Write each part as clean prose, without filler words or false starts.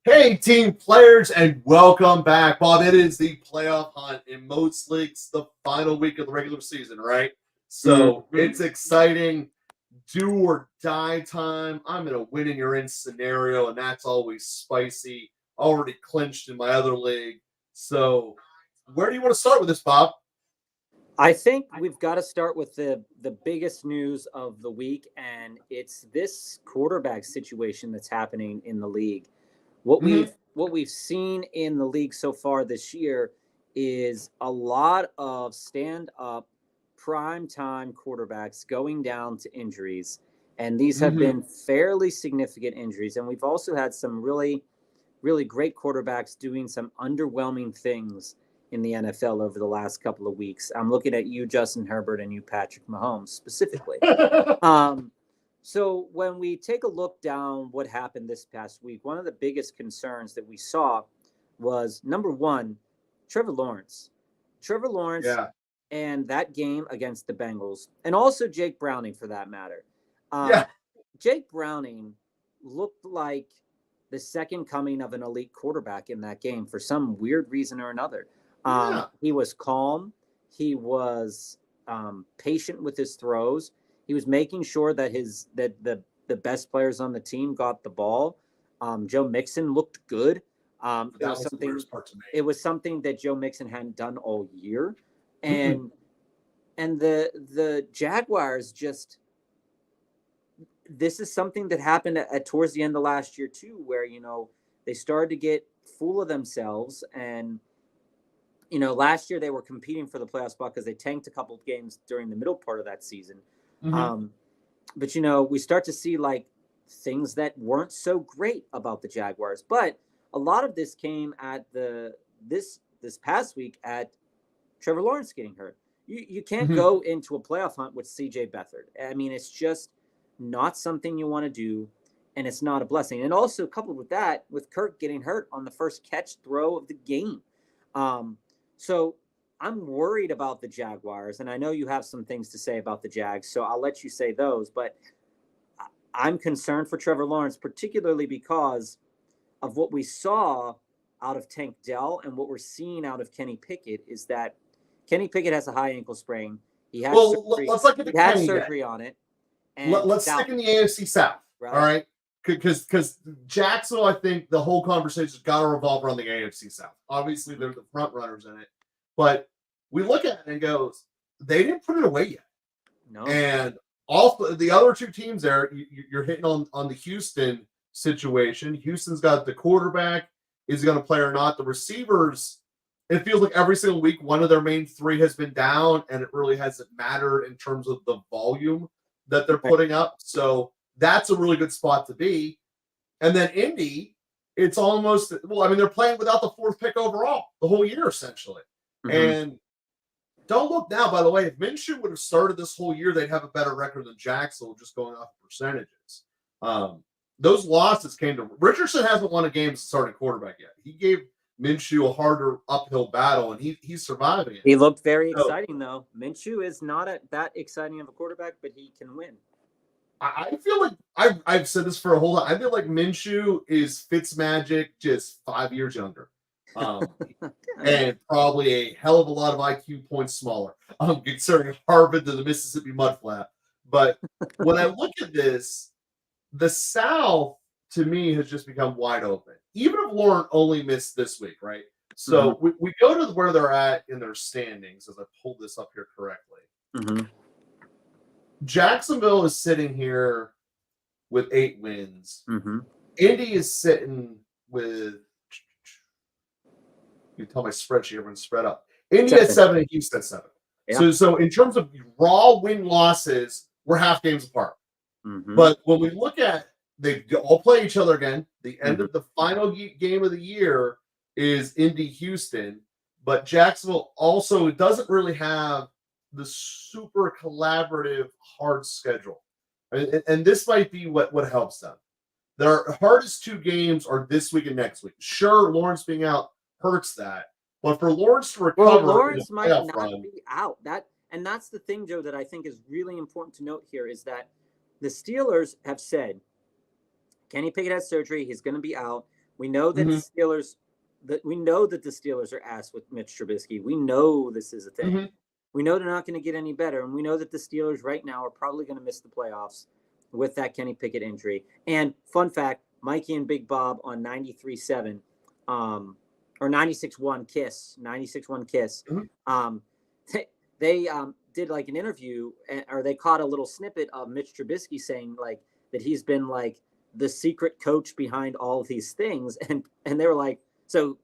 Hey, team players, and welcome back. Bob, it is the playoff hunt in most leagues, the final week of the regular season, right? So it's exciting. Do or die time. I'm in a winning you're in scenario, and that's always spicy. Already clinched in my other league. So, where do you want to start with this, Bob? I think we've got to start with the biggest news of the week, and it's this quarterback situation that's happening in the league. What Mm-hmm. we've seen in the league so far this year is a lot of stand up prime time quarterbacks going down to injuries, and these have Mm-hmm. been fairly significant injuries. And we've also had some really great quarterbacks doing some underwhelming things in the NFL over the last couple of weeks. I'm looking at you, Justin Herbert, and you, Patrick Mahomes, specifically. Um, so when we take a look down what happened this past week, one of the biggest concerns that we saw was number one, Trevor Lawrence. Trevor Lawrence Yeah. and that game against the Bengals, and also Jake Browning for that matter. Yeah. Um, Jake Browning looked like the second coming of an elite quarterback in that game for some weird reason or another. Yeah. He was calm. He was patient with his throws. He was making sure that the best players on the team got the ball. Joe Mixon looked good. It That was was the something. worst part to me. It was something that Joe Mixon hadn't done all year, Mm-mm. and the Jaguars just, this is something that happened towards the end of last year too, where they started to get full of themselves. And last year they were competing for the playoff spot because they tanked a couple of games during the middle part of that season. Mm-hmm. um, but we start to see like things that weren't so great about the Jaguars. But a lot of this came at this past week at Trevor Lawrence getting hurt. You can't Mm-hmm. go into a playoff hunt with CJ Beathard. I mean, it's just not something you want to do, and it's not a blessing. And also coupled with that, with Kirk getting hurt on the first catch throw of the game. So I'm worried about the Jaguars, and I know you have some things to say about the Jags, so I'll let you say those. But I'm concerned for Trevor Lawrence, particularly because of what we saw out of Tank Dell and what we're seeing out of Kenny Pickett is that Kenny Pickett has a high ankle sprain. He had Well, surgery. let's not get He to had Kenny yet. surgery on it, and Let's he's stick out. in the AFC South. All Right. right. Because Jacksonville, I think the whole conversation's got to revolve around the AFC South. Obviously, they're the front runners in it, but we look at it and goes, they didn't put it away yet. No. And all the other two teams there, you're hitting on the Houston situation. Houston's got the quarterback. Is he going to play or not? The receivers, it feels like every single week, one of their main three has been down, and it really hasn't mattered in terms of the volume that they're putting up. So that's a really good spot to be. And then Indy, it's almost, well, I mean, they're playing without the fourth pick overall the whole year, essentially. Mm-hmm. And don't look now, by the way, if Minshew would have started this whole year, they'd have a better record than Jacksonville just going off percentages. Those losses came to Richardson hasn't won a game as a starting quarterback yet. He gave Minshew a harder uphill battle, and he's surviving it. He looked very exciting, though. Minshew is not that exciting of a quarterback, but he can win. I feel like I've said this for a whole lot. I feel like Minshew is Fitzmagic just 5 years younger. And probably a hell of a lot of IQ points smaller, considering Harvard to the Mississippi Mudflat. But when I look at this, the South to me has just become wide open. Even if Lauren only missed this week, right? So we go to where they're at in their standings, as I pulled this up here correctly. Mm-hmm. Jacksonville is sitting here with 8 wins. Mm-hmm. Indy is sitting with, you tell my spreadsheet, everyone's spread up. Indy at 7 and Houston at 7. Yeah. So in terms of raw win losses, we're half games apart. Mm-hmm. But when we look at, they all play each other again. The end of the final game of the year is Indy Houston, but Jacksonville also doesn't really have the super collaborative hard schedule, and this might be what helps them. Their hardest 2 games are this week and next week. Sure, Lawrence being out hurts that, but for Lawrence to recover, Lawrence might not be out. That's the thing, Joe, that I think is really important to note here is that the Steelers have said Kenny Pickett has surgery. He's going to be out. We know that Mhm. the Steelers are ass with Mitch Trubisky. We know this is a thing. Mhm. We know they're not going to get any better, and we know that the Steelers right now are probably going to miss the playoffs with that Kenny Pickett injury. And fun fact, Mikey and Big Bob on 93.7 or 96.1 Kiss, Mhm. they did like an interview, or they caught a little snippet of Mitch Trubisky saying like that he's been like the secret coach behind all of these things, and they were like, so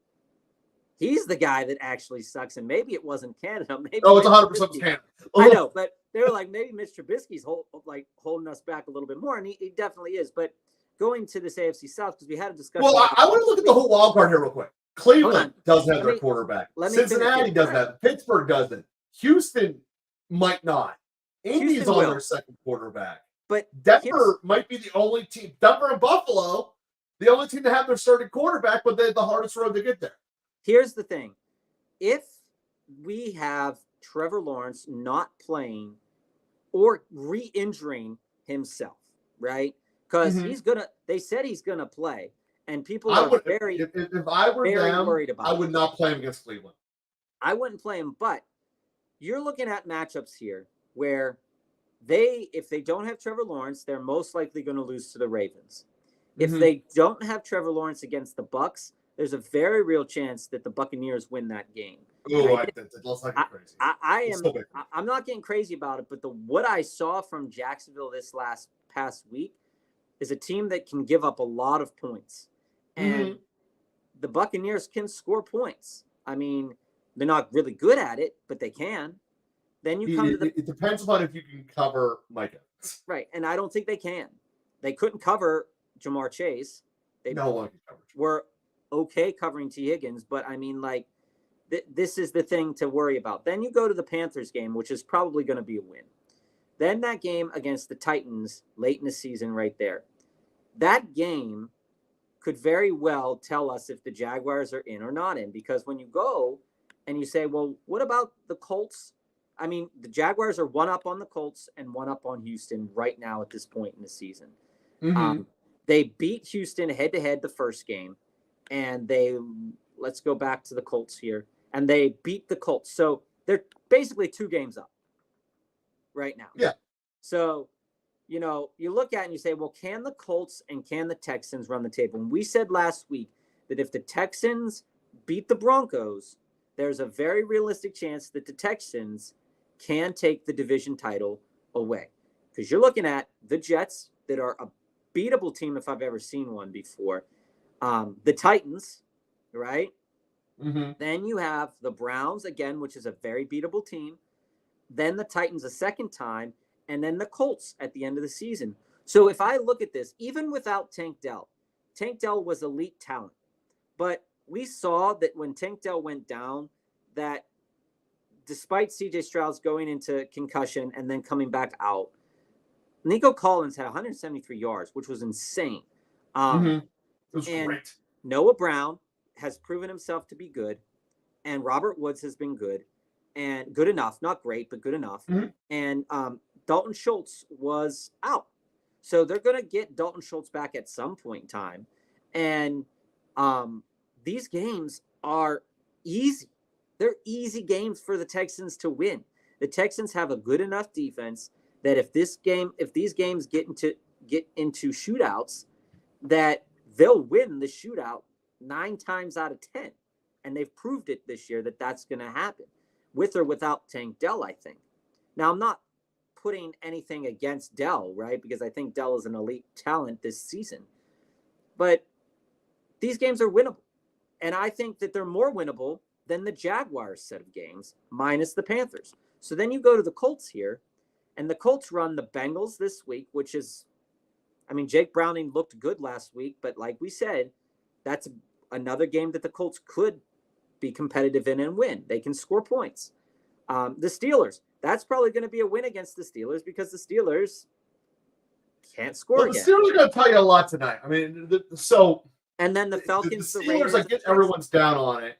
he's the guy that actually sucks, and maybe it wasn't Canada. Maybe Oh, it's Mitch 100% Trubisky. Canada. I know, but they were like, maybe Mitch Trubisky's holding us back a little bit more, and he definitely is. But going to this AFC South, because we had a discussion. Well, I want to look at the whole wild card here real quick. Cleveland doesn't have their quarterback. Cincinnati doesn't have. Pittsburgh doesn't. Houston might not. Indy's on their second quarterback. But Denver might be the only team. Denver and Buffalo, the only team to have their starting quarterback, but they had the hardest road to get there. Here's the thing. If we have Trevor Lawrence not playing or re-injuring himself, right? Because they said he's gonna play, and people are if I were them, worried about I would not play him against Cleveland. I wouldn't play him, but you're looking at matchups here where if they don't have Trevor Lawrence, they're most likely going to lose to the Ravens. If they don't have Trevor Lawrence against the Bucs, there's a very real chance that the Buccaneers win that game. Oh, right? Let's not get crazy. I'm not getting crazy about it, but what I saw from Jacksonville this past week is a team that can give up a lot of points, and the Buccaneers can score points. I mean, they're not really good at it, but they can. Then you come to it depends upon if you can cover Micah. Right, and I don't think they can. They couldn't cover Jamar Chase. No one can cover. Were okay covering T. Higgins, but I mean, like, this is the thing to worry about. Then you go to the Panthers game, which is probably going to be a win. Then that game against the Titans late in the season right there. That game could very well tell us if the Jaguars are in or not in, because when you go and you say, well, what about the Colts? I mean, the Jaguars are one up on the Colts and one up on Houston right now at this point in the season. They beat Houston head-to-head the first game, and let's go back to the Colts here, and they beat the Colts. So they're basically 2 games up right now. Yeah. So, you look at it and you say, well, can the Colts and can the Texans run the table? And we said last week that if the Texans beat the Broncos, there's a very realistic chance that the Texans can take the division title away. Because you're looking at the Jets, that are a beatable team if I've ever seen one before. The Titans, right? Then you have the Browns again, which is a very beatable team. Then the Titans a second time, and then the Colts at the end of the season. So if I look at this, even without Tank Dell was elite talent. But we saw that when Tank Dell went down, that despite C.J. Stroud's going into concussion and then coming back out, Nico Collins had 173 yards, which was insane. It was great. Noah Brown has proven himself to be good, and Robert Woods has been good, and good enough, not great, but good enough. And Dalton Schultz was out. So they're going to get Dalton Schultz back at some point in time. And these games are easy. They're easy games for the Texans to win. The Texans have a good enough defense that if these games get into shootouts, that they'll win the shootout 9 times out of 10. And they've proved it this year that that's going to happen, with or without Tank Dell, I think. Now, I'm not putting anything against Dell, right? Because I think Dell is an elite talent this season. But these games are winnable. And I think that they're more winnable than the Jaguars set of games, minus the Panthers. So then you go to the Colts here, and the Colts run the Bengals this week, which is, I mean, Jake Browning looked good last week, but like we said, that's another game that the Colts could be competitive in and win. They can score points. The Steelers, that's probably going to be a win against the Steelers because the Steelers can't score again. The Steelers are going to tell you a lot tonight. I mean, and then the Falcons, the Steelers, I get everyone's down on it,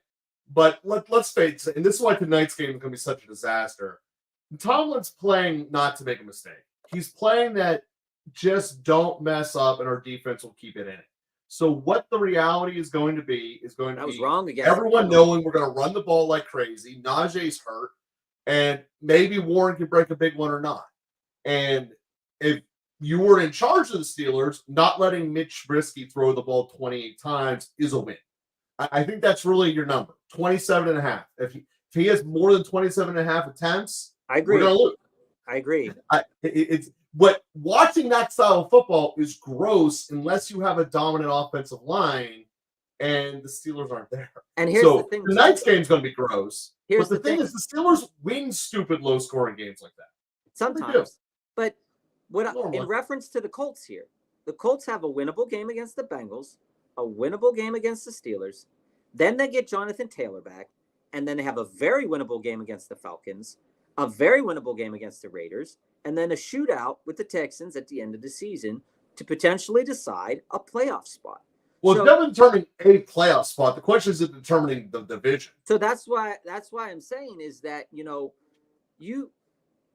but let's face it, and this is why tonight's game is going to be such a disaster. Tomlin's playing not to make a mistake. He's playing that just don't mess up and our defense will keep it in it. So what the reality is going to be That was wrong against everyone knowing we're going to run the ball like crazy. Najee's hurt, and maybe Warren can break a big one or not. And if you were in charge of the Steelers, not letting Mitch Trubisky throw the ball 28 times is a win. I think that's really your number, 27.5. If he has more than 27.5 attempts, I agree. We're going to lose. I agree. But watching that style of football is gross unless you have a dominant offensive line and the Steelers aren't there. And here's the thing. Tonight's game's going to be gross. Here's but the thing is, the Steelers win stupid low-scoring games like that. Sometimes. But in reference to the Colts here, the Colts have a winnable game against the Bengals, a winnable game against the Steelers. Then they get Jonathan Taylor back, and then they have a very winnable game against the Falcons, a very winnable game against the Raiders, and then a shootout with the Texans at the end of the season to potentially decide a playoff spot. Well, it doesn't determine a playoff spot. The question is determining the division. So that's why I'm saying is that, you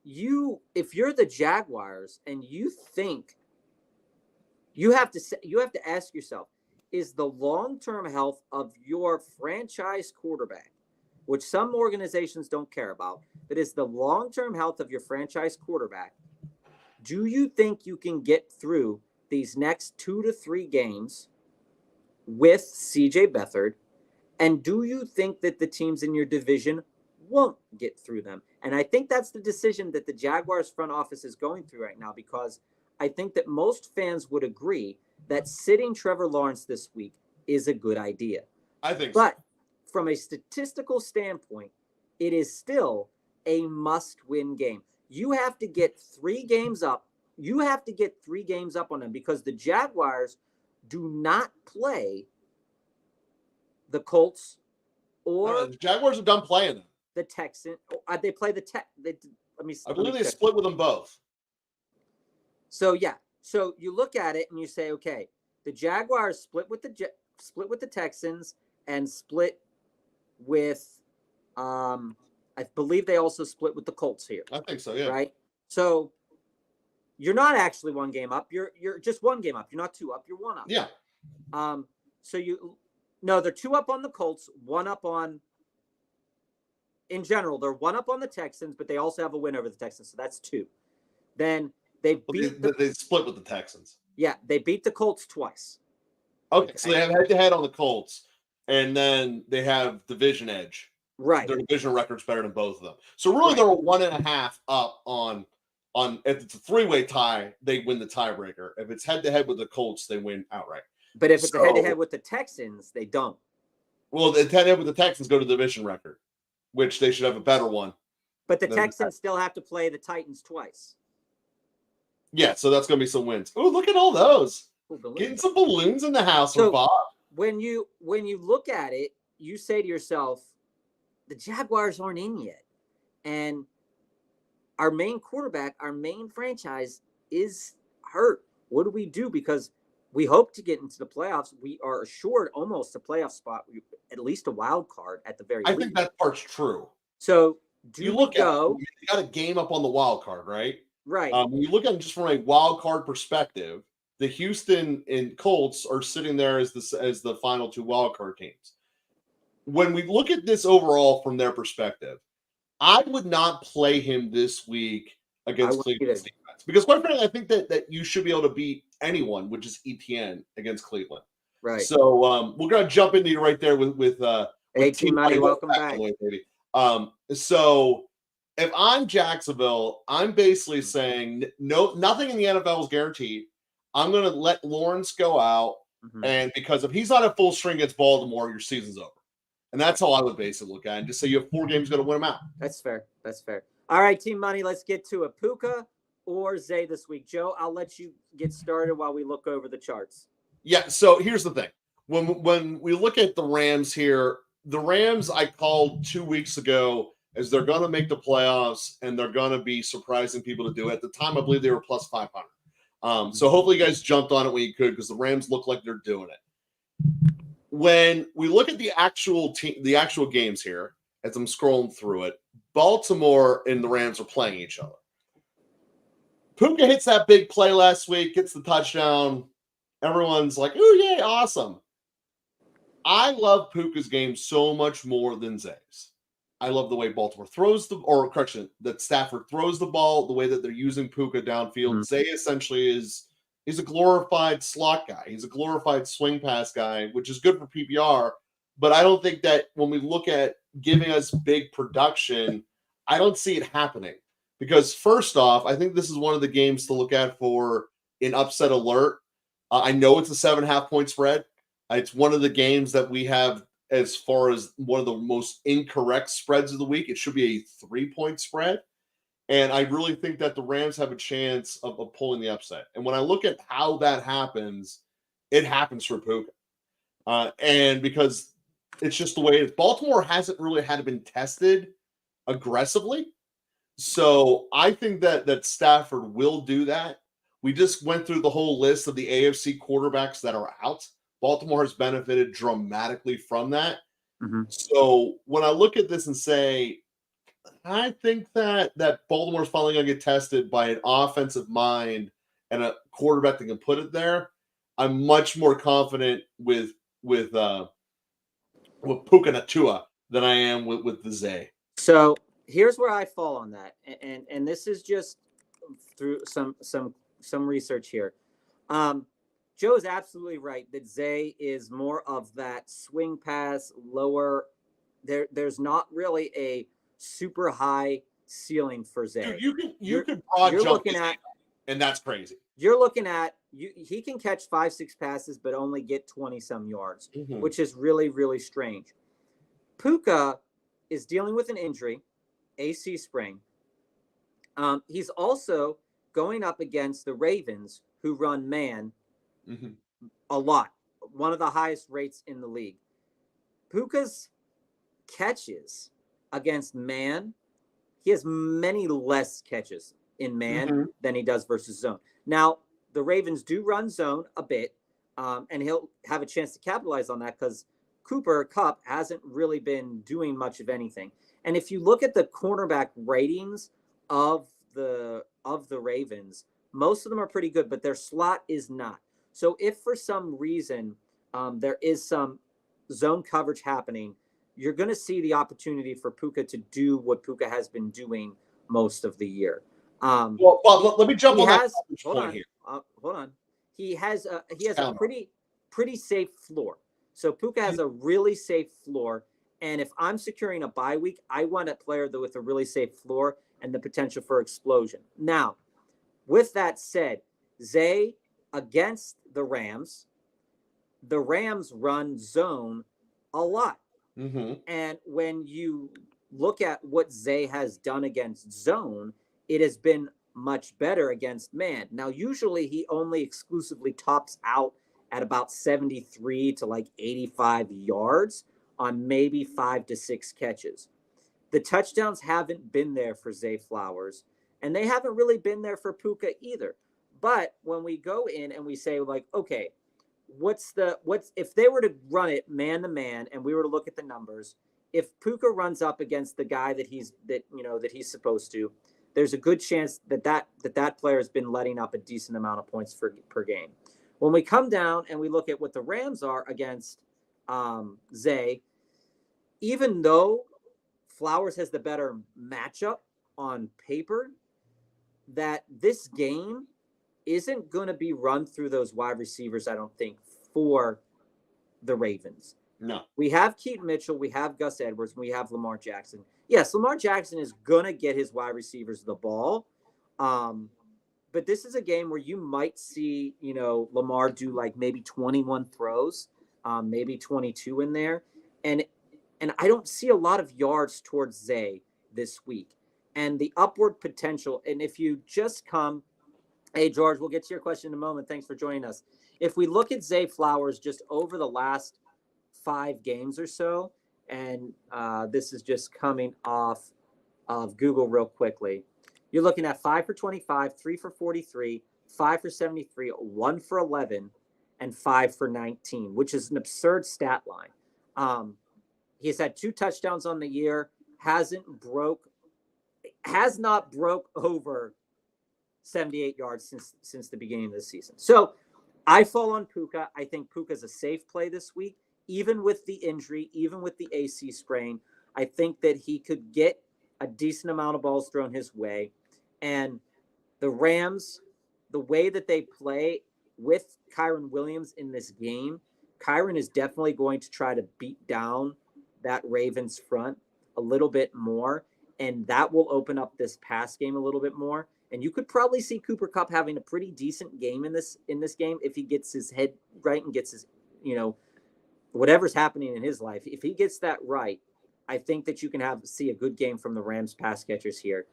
if you're the Jaguars and you think you have to ask yourself, is the long-term health of your franchise quarterback, which some organizations don't care about, but is the long-term health of your franchise quarterback, do you think you can get through these next 2 to 3 games with CJ Beathard? And do you think that the teams in your division won't get through them? And I think that's the decision that the Jaguars front office is going through right now, because I think that most fans would agree that sitting Trevor Lawrence this week is a good idea. I think But from a statistical standpoint, it is still a must-win game. You have to get 3 games up. You have to get 3 games up on them, because the Jaguars do not play the Colts or the Jaguars are done playing them. The Texans. They play the I believe they split with them both. So yeah. So you look at it and you say, okay, the Jaguars split with the Texans and split with, I believe they also split with the Colts here. I think so, yeah. Right. So you're not actually 1 game up. You're just 1 game up. You're not 2 up. You're 1 up. Yeah. They're 2 up on the Colts, 1 up on. In general, they're 1 up on the Texans, but they also have a win over the Texans, so that's 2. Then they split with the Texans. Yeah, they beat the Colts twice. Okay, so they have head-to-head on the Colts, and then they have division edge. Right. Their division record's better than both of them. So really, they're 1.5 up on. If it's a 3-way tie, they win the tiebreaker. If it's head-to-head with the Colts, they win outright. But if it's a head-to-head with the Texans, they don't. Well, the head-to-head with the Texans go to the division record, which they should have a better one. But the Texans still have to play the Titans twice. Yeah, so that's going to be some wins. Oh, look at all those. Getting some balloons in the house for Bob. When you look at it, you say to yourself, the Jaguars aren't in yet. And our main quarterback, our main franchise is hurt. What do we do? Because we hope to get into the playoffs. We are assured almost a playoff spot, at least a wild card at the very least. I think that part's true. So you got a game up on the wild card, right? Right. When you look at it just from a wild card perspective, the Houston and Colts are sitting there as the final 2 wild card teams. When we look at this overall from their perspective, I would not play him this week against Cleveland's defense, because quite frankly, I think that you should be able to beat anyone, which is ETN against Cleveland. Right. So we're gonna jump into you right there with hey, Team Money, welcome back. Baby. So if I'm Jacksonville, I'm basically saying nothing in the NFL is guaranteed. I'm gonna let Lawrence go out, and because if he's not at full string against Baltimore, your season's over. And that's how I would basically look at it. And just say you have 4 games going to win them out. That's fair. All right, Team Money, let's get to it. Puka or Zay this week. Joe, I'll let you get started while we look over the charts. Yeah, so here's the thing. When we look at the Rams here, the Rams I called 2 weeks ago as they're going to make the playoffs and they're going to be surprising people to do it. At the time, I believe they were plus 500. So hopefully you guys jumped on it when you could, because the Rams look like they're doing it. When we look at the actual games here, as I'm scrolling through it, Baltimore and the Rams are playing each other. Puka hits that big play last week, gets the touchdown. everyone's like, "Oh yeah, awesome." I love Puka's game so much more than Zay's. I love the way Baltimore throws that Stafford throws the ball, the way that they're using Puka downfield. Mhm. Zay essentially is a glorified slot guy. He's a glorified swing pass guy, which is good for PPR. But I don't think that when we look at giving us big production, I don't see it happening. Because first off, I think this is one of the games to look at for an upset alert. I know it's a 7.5 point spread. It's one of the games that we have as far as one of the most incorrect spreads of the week. It should be a 3 point spread. And I really think that the Rams have a chance of pulling the upset. And when I look at how that happens, it happens for Puka. And because it's just the way it is. Baltimore hasn't really had been tested aggressively. So I think that Stafford will do that. We just went through the whole list of the AFC quarterbacks that are out. Baltimore has benefited dramatically from that. Mhm. So when I look at this and say, I think that Baltimore's finally going to get tested by an offensive mind and a quarterback that can put it there, I'm much more confident with Puka Nakua than I am with the Zay. So here's where I fall on that, and this is just through some research here. Joe is absolutely right that Zay is more of that swing pass, lower. There's not really a super high ceiling for Zay. Dude, you could broad You're jump looking at, and that's crazy. you're looking at he can catch 5-6 passes but only get 20 some yards, which is really really strange. Puka is dealing with an injury, AC sprain. He's also going up against the Ravens, who run man a lot, one of the highest rates in the league. Puka's catches against man, he has many less catches in man than he does versus zone. Now, the Ravens do run zone a bit, and he'll have a chance to capitalize on that because Cooper Kupp hasn't really been doing much of anything. And if you look at the cornerback ratings of the Ravens, most of them are pretty good, but their slot is not. So if for some reason there is some zone coverage happening, you're going to see the opportunity for Puka to do what Puka has been doing most of the year. Well, let me jump on that point here. Hold on. He has a pretty safe floor. So Puka has a really safe floor. And if I'm securing a bye week, I want a player with a really safe floor and the potential for explosion. Now, with that said, Zay against the Rams run zone a lot. And when you look at what Zay has done against zone, it has been much better against man. Now, usually he only exclusively tops out at about 73 to like 85 yards on maybe 5 to 6 catches. The touchdowns haven't been there for Zay Flowers, and they haven't really been there for Puka either. But when we go in and we say, like, okay, what's if they were to run it man to man and we were to look at the numbers, if Puka runs up against the guy that he's supposed to, there's a good chance that player has been letting up a decent amount of points per game. When we come down and we look at what the Rams are against Zay, even though Flowers has the better matchup on paper, that this game isn't going to be run through those wide receivers, I don't think, for the Ravens. No. We have Keaton Mitchell, we have Gus Edwards, we have Lamar Jackson. Yes, Lamar Jackson is going to get his wide receivers the ball. But this is a game where you might see, Lamar do like maybe 21 throws, maybe 22 in there. And I don't see a lot of yards towards Zay this week. And the upward potential, and if you just come, hey, George, we'll get to your question in a moment. Thanks for joining us. If we look at Zay Flowers just over the last 5 games or so, and this is just coming off of Google real quickly, you're looking at 5 for 25, 3 for 43, 5 for 73, 1 for 11, and 5 for 19, which is an absurd stat line. He's had 2 touchdowns on the year, has not broke over 78 yards since the beginning of the season. So I fall on Puka. I think Puka's a safe play this week, even with the injury, even with the AC sprain. I think that he could get a decent amount of balls thrown his way. And the Rams, the way that they play with Kyron Williams in this game, Kyron is definitely going to try to beat down that Ravens front a little bit more. And that will open up this pass game a little bit more. And you could probably see Cooper Kupp having a pretty decent game in this game if he gets his head right and gets his, whatever's happening in his life. If he gets that right, I think that you can see a good game from the Rams pass catchers here.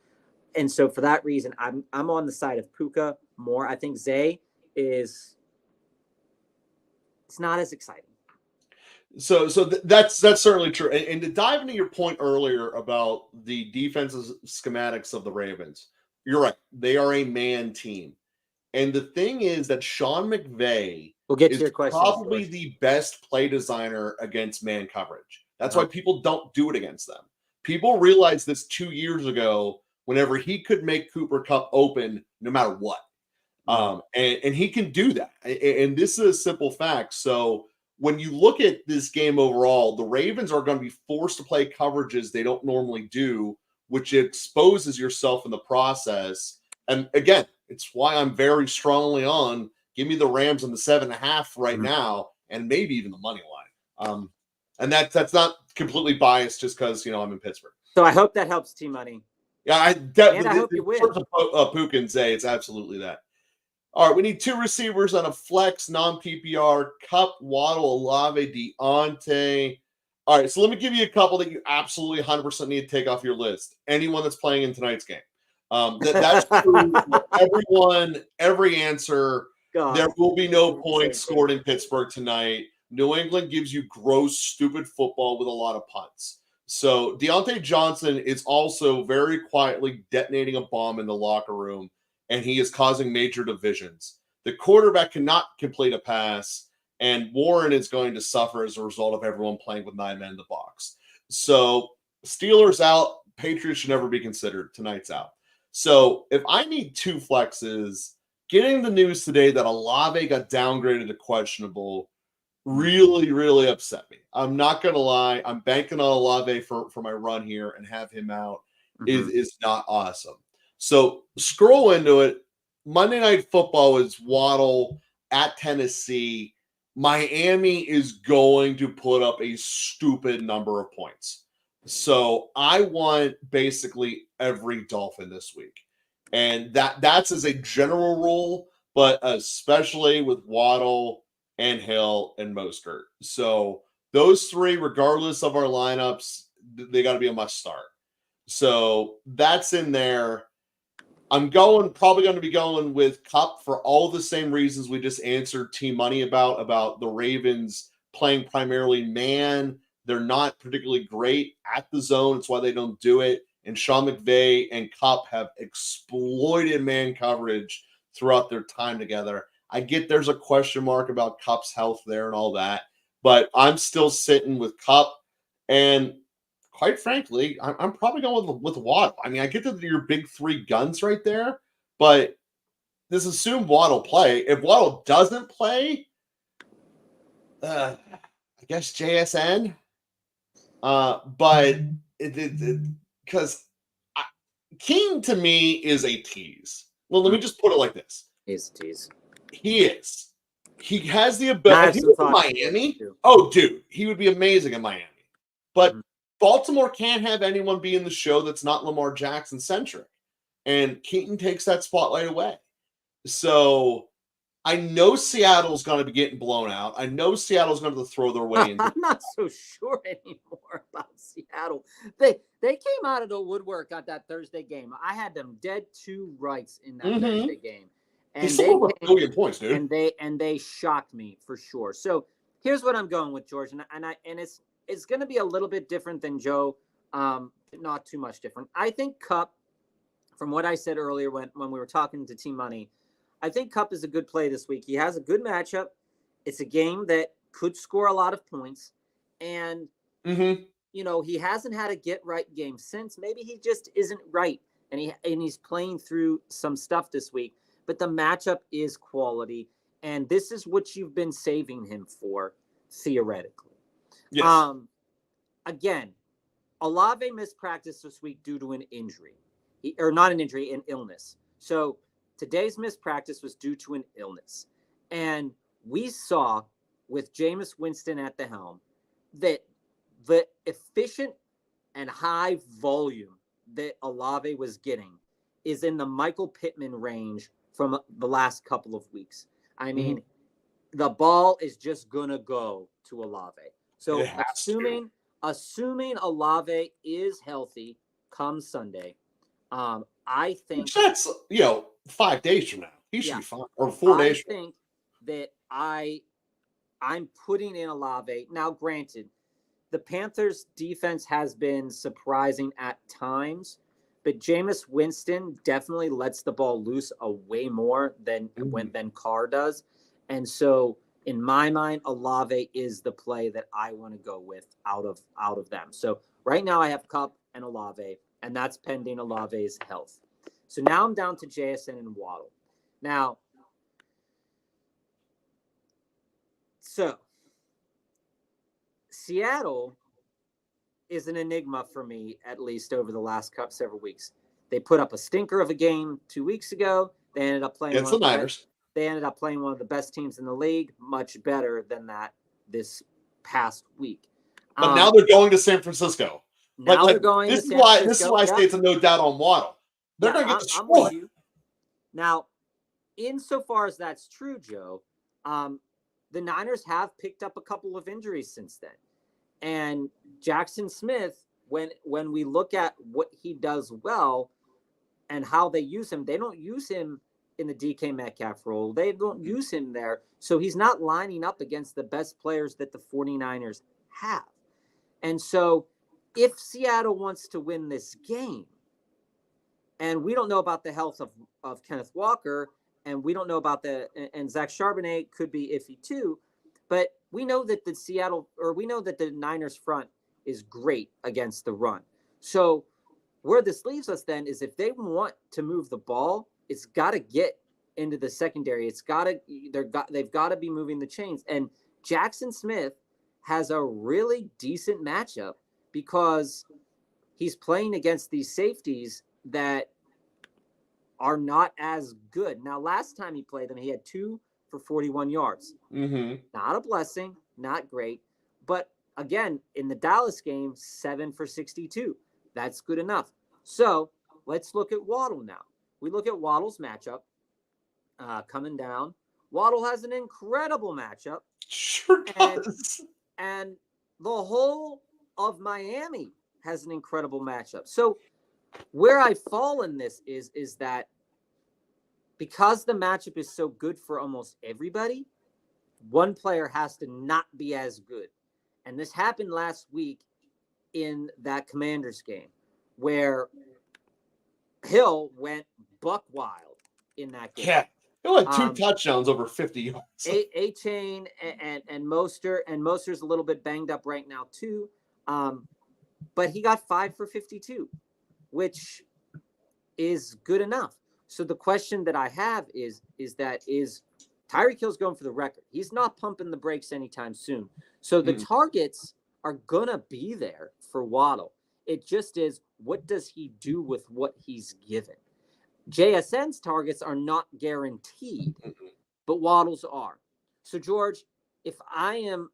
And so for that reason, I'm on the side of Puka more. I think Zay it's not as exciting. So that's certainly true. And to dive into your point earlier about the defensive schematics of the Ravens, you're right. They are a man team. And the thing is that Sean McVay is probably the best play designer against man coverage. That's why people don't do it against them. People realized this 2 years ago whenever he could make Cooper Kupp open no matter what. And he can do that. And this is a simple fact. So when you look at this game overall, the Ravens are going to be forced to play coverages they don't normally do, which exposes yourself in the process. And again, it's why I'm very strongly on give me the Rams in the 7.5 right now, and maybe even the money line. And that's not completely biased just because I'm in Pittsburgh. So I hope that helps Team Money. Yeah, I hope you win. Puka and Zay, it's absolutely that. All right, we need 2 receivers on a flex, non-PPR, Kupp, Waddle, Olave, Deontay. All right, so let me give you a couple that you absolutely 100% need to take off your list. Anyone that's playing in tonight's game. That's true for everyone, every answer. God, there will be no points scored in Pittsburgh tonight. New England gives you gross, stupid football with a lot of punts. So Deontay Johnson is also very quietly detonating a bomb in the locker room, and he is causing major divisions. The quarterback cannot complete a pass, and Warren is going to suffer as a result of everyone playing with 9 men in the box. So Steelers out, Patriots should never be considered. Tonight's out. So if I need 2 flexes, getting the news today that Olave got downgraded to questionable really, really upset me. I'm not going to lie. I'm banking on Olave for my run here, and have him out is not awesome. So scroll into it. Monday Night Football is Waddle at Tennessee. Miami is going to put up a stupid number of points. So I want basically every Dolphin this week. And that's as a general rule, but especially with Waddle and Hill and Mostert. So those 3, regardless of our lineups, they got to be a must start. So that's in there. I'm probably going to be going with Kupp for all the same reasons we just answered Team Money about the Ravens playing primarily man. They're not particularly great at the zone. It's why they don't do it. And Sean McVay and Kupp have exploited man coverage throughout their time together. I get there's a question mark about Kupp's health there and all that, but I'm still sitting with Kupp. And quite frankly, I'm probably going with Waddle. I mean, I get that your big 3 guns right there, but this assumed Waddle play. If Waddle doesn't play, I guess JSN. But because King to me is a tease. Well, let me just put it like this. He's a tease. He is. He has the ability. If he was in Miami, oh, dude, he would be amazing in Miami. But Baltimore can't have anyone be in the show that's not Lamar Jackson centric. And Keaton takes that spotlight away. So I know Seattle's going to be getting blown out. I know Seattle's going to throw their way in. I'm not so sure anymore about Seattle. They came out of the woodwork at that Thursday game. I had them dead to rights in that Thursday game. And they still a million points, dude. And they shocked me for sure. So here's what I'm going with, George, and it's going to be a little bit different than Joe, not too much different. I think Kupp, from what I said earlier when we were talking to Team Money, I think Kupp is a good play this week. He has a good matchup. It's a game that could score a lot of points, and he hasn't had a get right game since. Maybe he just isn't right, and he's playing through some stuff this week. But the matchup is quality. And this is what you've been saving him for, theoretically. Yes. Again, Olave missed practice this week due to an injury, or not an injury, an illness. So today's missed practice was due to an illness. And we saw with Jameis Winston at the helm that the efficient and high volume that Olave was getting is in the Michael Pittman range from the last couple of weeks. I mean, the ball is just going to go to Olave. So assuming Olave is healthy come Sunday, I think that's 5 days from now. He should be fine, or 4 days. I think that I'm putting in Olave. Now, granted, the Panthers' defense has been surprising at times, but Jameis Winston definitely lets the ball loose a way more than Carr does, and so in my mind, Olave is the play that I want to go with out of them. So right now I have Kupp and Olave, and that's pending Olave's health. So now I'm down to JSN and Waddle. Now, so Seattle is an enigma for me, at least over the last several weeks. They put up a stinker of a game 2 weeks ago. They ended up playing the Niners. They ended up playing one of the best teams in the league, much better than that this past week. But now they're going to San Francisco. Now they're going to San Francisco. This is why I say it's a no doubt on Waddle. They're going to get destroyed. I'm with you. Now, insofar as that's true, Joe, the Niners have picked up a couple of injuries since then. And Jackson Smith, when we look at what he does well and how they use him, they don't use him in the DK Metcalf role. They don't use him there. So he's not lining up against the best players that the 49ers have. And so if Seattle wants to win this game, and we don't know about the health of Kenneth Walker, and we don't know about and Zach Charbonnet could be iffy too, but we know that the Niners front is great against the run. So where this leaves us then is if they want to move the ball, it's got to get into the secondary. They've got to be moving the chains. And Jackson Smith has a really decent matchup because he's playing against these safeties that are not as good. Now, last time he played them, he had 2 for 41 yards. Not a blessing, not great. But again, in the Dallas game, 7 for 62. That's good enough. So let's look at Waddle now. We look at Waddle's matchup coming down. Waddle has an incredible matchup. Sure does. And the whole of Miami has an incredible matchup. So where I fall in this is that because the matchup is so good for almost everybody, one player has to not be as good. And this happened last week in that Commanders game where Hill went buck wild in that game. Yeah. He had 2 touchdowns over 50 yards. A-Chain and Moster's a little bit banged up right now too. But he got 5 for 52, which is good enough. So the question that I have is Tyreek Hill's going for the record. He's not pumping the brakes anytime soon. So the targets are going to be there for Waddle. It just is, what does he do with what he's given? JSN's targets are not guaranteed, but Waddle's are. So George, if I am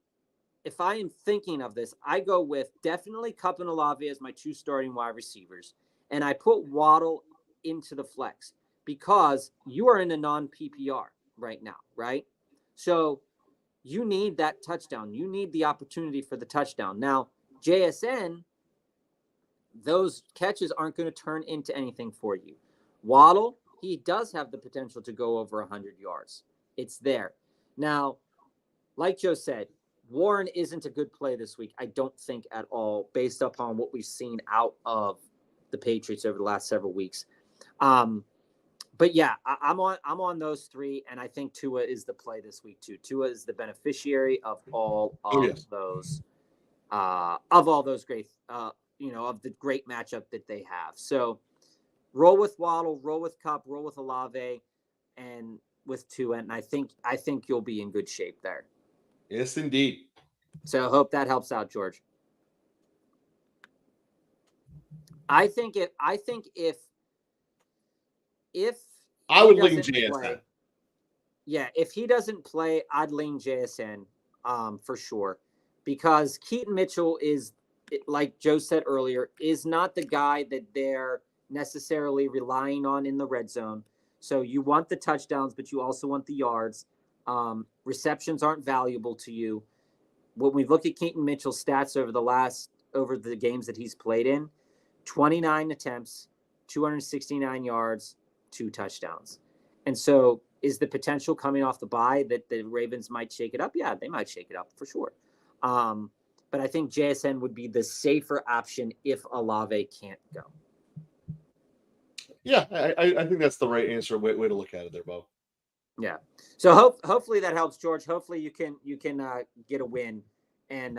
thinking of this, I go with definitely Kupp and Olave as my 2 starting wide receivers, and I put Waddle into the flex because you are in a non-PPR right now, right? So you need that touchdown. You need the opportunity for the touchdown. Now, JSN, those catches aren't going to turn into anything for you. Waddle, he does have the potential to go over 100 yards. It's there. Now, like Joe said, Warren isn't a good play this week, I don't think at all, based upon what we've seen out of the Patriots over the last several weeks. But yeah, I'm on those 3, and I think Tua is the play this week too. Tua is the beneficiary of all of those great, of the great matchup that they have. So roll with Waddle, roll with Kupp, roll with Olave, and with Tua, and I think you'll be in good shape there. Yes, indeed. So I hope that helps out, George. I think if I would lean JSN. Play, yeah, if he doesn't play, I'd lean JSN for sure, because Keaton Mitchell is, like Joe said earlier, is not the guy that they're necessarily relying on in the red zone. So you want the touchdowns, but you also want the yards. Receptions aren't valuable to you. When we look at Keaton Mitchell's stats over the games that he's played in, 29 attempts, 269 yards, 2 touchdowns. And so is the potential coming off the bye that the Ravens might shake it up? Yeah, they might shake it up for sure. But I think JSN would be the safer option if Olave can't go. Yeah, I think that's the right answer. Way to look at it there, Bo. Yeah. So hopefully that helps, George. Hopefully you can get a win. And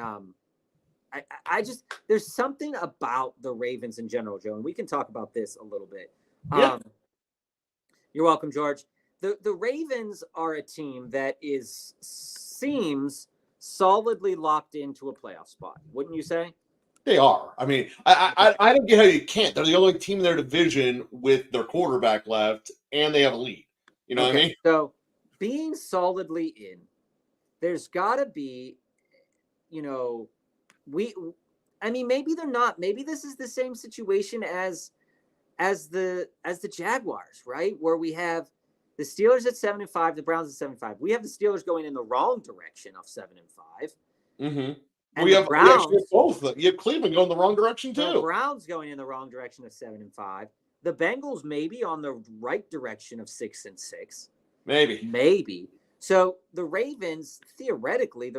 I just, there's something about the Ravens in general, Joe, and we can talk about this a little bit. Yeah. You're welcome, George. The Ravens are a team that seems solidly locked into a playoff spot, wouldn't you say? They are. I mean, I don't get how you can't. They're the only team in their division with their quarterback left, and they have a lead. You know what I mean? So being solidly in, there's got to be, maybe they're not. Maybe this is the same situation as the Jaguars, right? Where we have the Steelers at 7-5, the Browns at 7-5. We have the Steelers going in the wrong direction of 7-5. Mm-hmm. And we have both. You have Cleveland going the wrong direction too. The Browns going in the wrong direction of 7-5. The Bengals maybe on the right direction of 6-6. Maybe. So the Ravens, theoretically,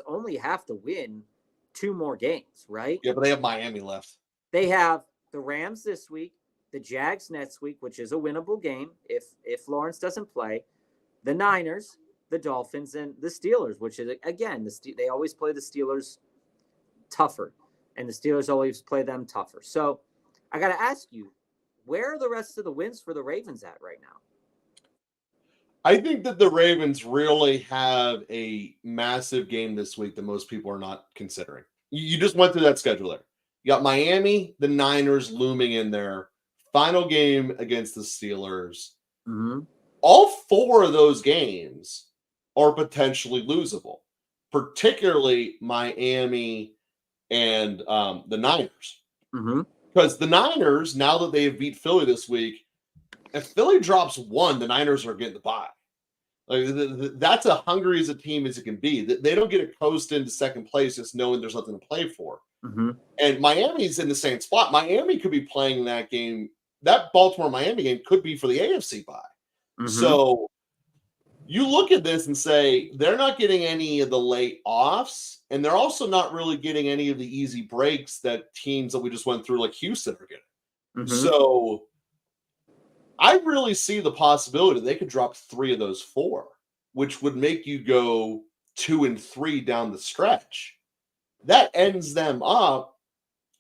only have to win 2 more games, right? Yeah, but they have Miami left. They have the Rams this week, the Jags next week, which is a winnable game if Lawrence doesn't play, the Niners, the Dolphins, and the Steelers, which is, again, they always play the Steelers tougher, and the Steelers always play them tougher. So I got to ask you, where are the rest of the wins for the Ravens at right now? I think that the Ravens really have a massive game this week that most people are not considering. You just went through that schedule there. You got Miami, the Niners looming in there. Final game against the Steelers. Mm-hmm. All 4 of those games are potentially losable, particularly Miami and the Niners. Mm-hmm. Because the Niners, now that they have beat Philly this week, if Philly drops 1, the Niners are getting the bye. Like that's as hungry as a team as it can be. They don't get a coast into second place just knowing there's nothing to play for. Mm-hmm. And Miami's in the same spot. Miami could be playing that game. That Baltimore-Miami game could be for the AFC bye. Mm-hmm. So you look at this and say they're not getting any of the late offs, and they're also not really getting any of the easy breaks that teams that we just went through, like Houston, are getting. Mm-hmm. So I really see the possibility they could drop 3 of those 4, which would make you go 2-3 down the stretch. That ends them up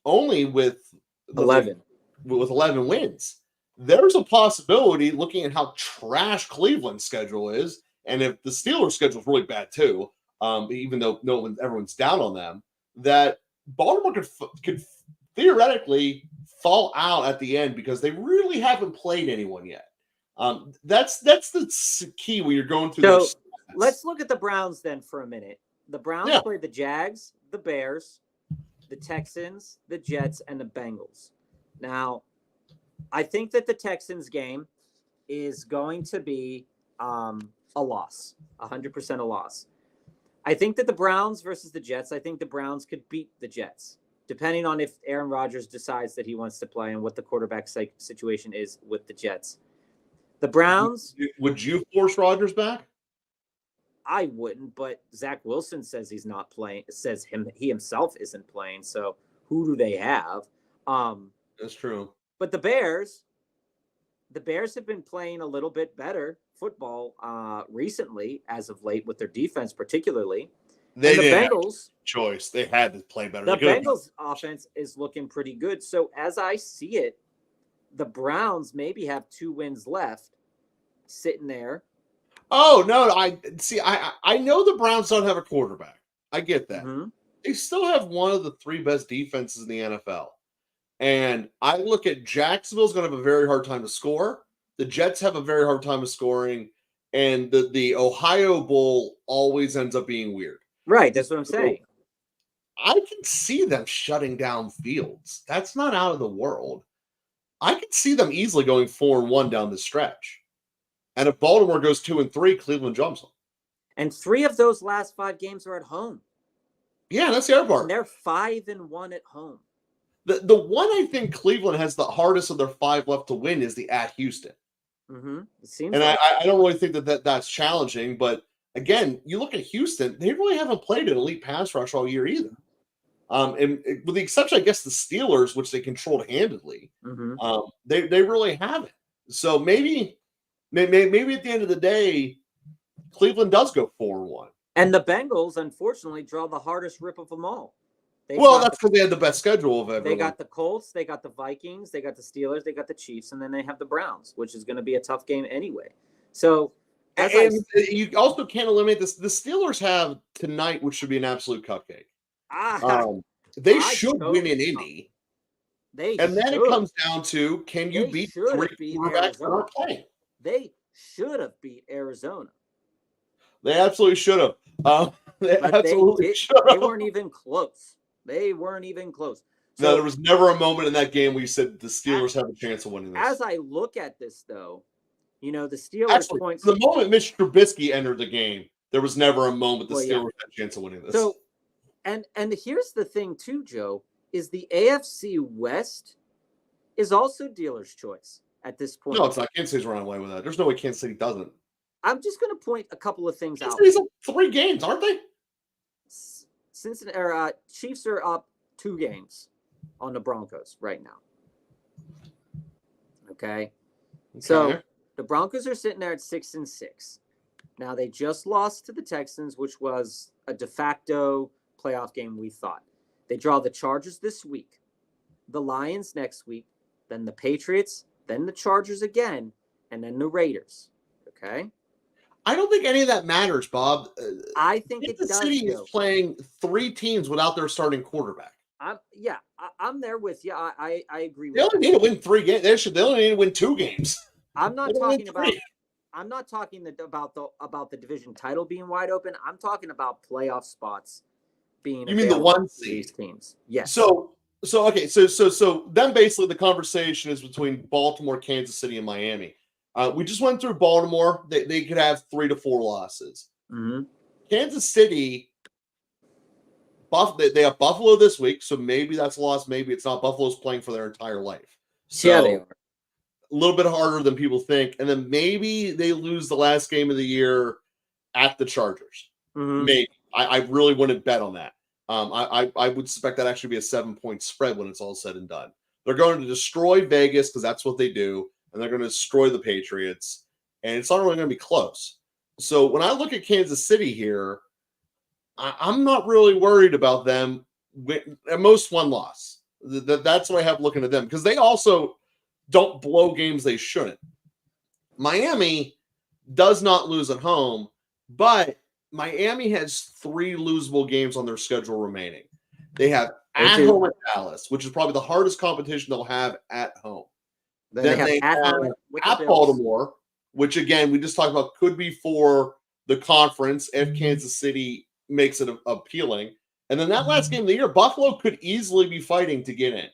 only with 11. With 11 wins. There's a possibility, looking at how trash Cleveland's schedule is, and if the Steelers' schedule is really bad too, even though everyone's down on them, that Baltimore could theoretically fall out at the end because they really haven't played anyone yet. That's the key when you're going through. So let's look at the Browns then for a minute. The Browns played the Jags, the Bears, the Texans, the Jets, and the Bengals. Now, I think that the Texans game is going to be a loss, 100% a loss. I think that the Browns versus the Jets, I think the Browns could beat the Jets, depending on if Aaron Rodgers decides that he wants to play and what the quarterback situation is with the Jets. The Browns. Would you force Rodgers back? I wouldn't, but Zach Wilson says he's not playing, he himself isn't playing. So who do they have? That's true. But the Bears have been playing a little bit better football recently, as of late, with their defense particularly. The Bengals choice. They had to play better. The Bengals offense is looking pretty good. So as I see it, the Browns maybe have 2 wins left sitting there. Oh no, I see. I know the Browns don't have a quarterback. I get that. Mm-hmm. They still have one of the three best defenses in the NFL. And I look at Jacksonville's going to have a very hard time to score. The Jets have a very hard time of scoring, and the Ohio Bowl always ends up being weird. Right, that's what I'm So saying. I can see them shutting down Fields. That's not out of the world. I can see them easily going 4-1 down the stretch. And if Baltimore goes 2-3, Cleveland jumps them. And 3 of those last 5 games are at home. Yeah, that's the other part. And they're 5-1 at home. The one I think Cleveland has the hardest of their 5 left to win is the at Houston. Mm-hmm. It seems And like I don't really think that's challenging. But again, you look at Houston, they really haven't played an elite pass rush all year either. And with the exception, I guess, the Steelers, which they controlled handedly, they really haven't. So maybe at the end of the day, Cleveland does go 4-1. And the Bengals, unfortunately, draw the hardest rip of them all. That's because they had the best schedule of everyone. They got the Colts, they got the Vikings, they got the Steelers, they got the Chiefs, and then they have the Browns, which is going to be a tough game anyway. So, you also can't eliminate this. The Steelers have tonight, which should be an absolute cupcake. They should win in Indy. And then it comes down to, can you beat 3 quarterbacks that aren't playing? They should have beat Arizona. They absolutely should have. They weren't even close. They weren't even close. So, no, there was never a moment in that game where you said the Steelers have a chance of winning this. As I look at this, though, the Steelers points. The moment Mitch Trubisky entered the game, there was never a moment the Steelers had a chance of winning this. So, and here's the thing, too, Joe, is the AFC West is also dealer's choice at this point. No, it's not. Kansas City's running away with that. There's no way Kansas City doesn't. I'm just going to point a couple of things out. City's up 3 games, aren't they? Chiefs are up 2 games on the Broncos right now. Okay. So the Broncos are sitting there at 6-6. Now they just lost to the Texans, which was a de facto playoff game, we thought. They draw the Chargers this week, the Lions next week, then the Patriots, then the Chargers again, and then the Raiders. Okay. I don't think any of that matters, Bob. I think it does. The city is playing 3 teams without their starting quarterback. I'm there with you. I agree with you. They only need to win 3 games. They only need to win 2 games. I'm not talking about the division title being wide open. I'm talking about playoff spots being. You mean the 1 seed teams? Yes. So then basically the conversation is between Baltimore, Kansas City, and Miami. We just went through Baltimore. They could have 3 to 4 losses. Mm-hmm. Kansas City, they have Buffalo this week, so maybe that's a loss. Maybe it's not. Buffalo's playing for their entire life. So yeah, they are. A little bit harder than people think. And then maybe they lose the last game of the year at the Chargers. Mm-hmm. Maybe. I really wouldn't bet on that. I would suspect that actually be a 7-point spread when it's all said and done. They're going to destroy Vegas because that's what they do. And they're going to destroy the Patriots, and it's not really going to be close. So when I look at Kansas City here, I'm not really worried about them. At most 1 loss. That's what I have looking at them, because they also don't blow games they shouldn't. Miami does not lose at home, but Miami has 3 losable games on their schedule remaining. They have at home at Dallas, which is probably the hardest competition they'll have at home. Then they have at Baltimore, which again, we just talked about could be for the conference if Kansas City makes it appealing. And then that last game of the year, Buffalo could easily be fighting to get in.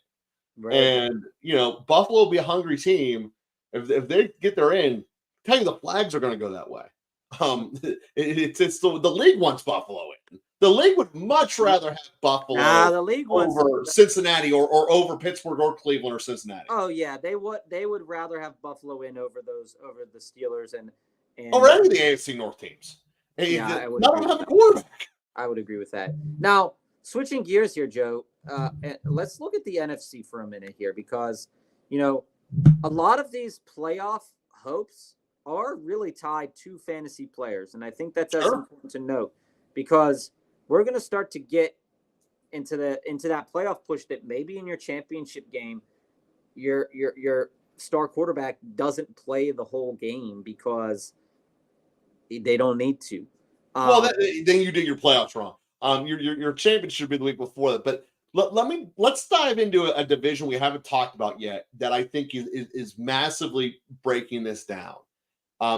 Right. And, Buffalo will be a hungry team. If they get their in, I tell you, the Flags are going to go that way. It's the league wants Buffalo in. The league would much rather have Buffalo over Cincinnati or over Pittsburgh or Cleveland or Cincinnati. Oh yeah, they would rather have Buffalo in over the Steelers and over any of the AFC North teams. Yeah, none of them have a quarterback. I would agree with that. Now, switching gears here, Joe, let's look at the NFC for a minute here, because a lot of these playoff hopes are really tied to fantasy players, and I think that's important to note, because we're going to start to get into that playoff push that maybe in your championship game, your star quarterback doesn't play the whole game because They don't need to. Well, then you did your playoffs wrong. Your championship should be the week before that. But let's dive into a division we haven't talked about yet that I think is massively breaking this down.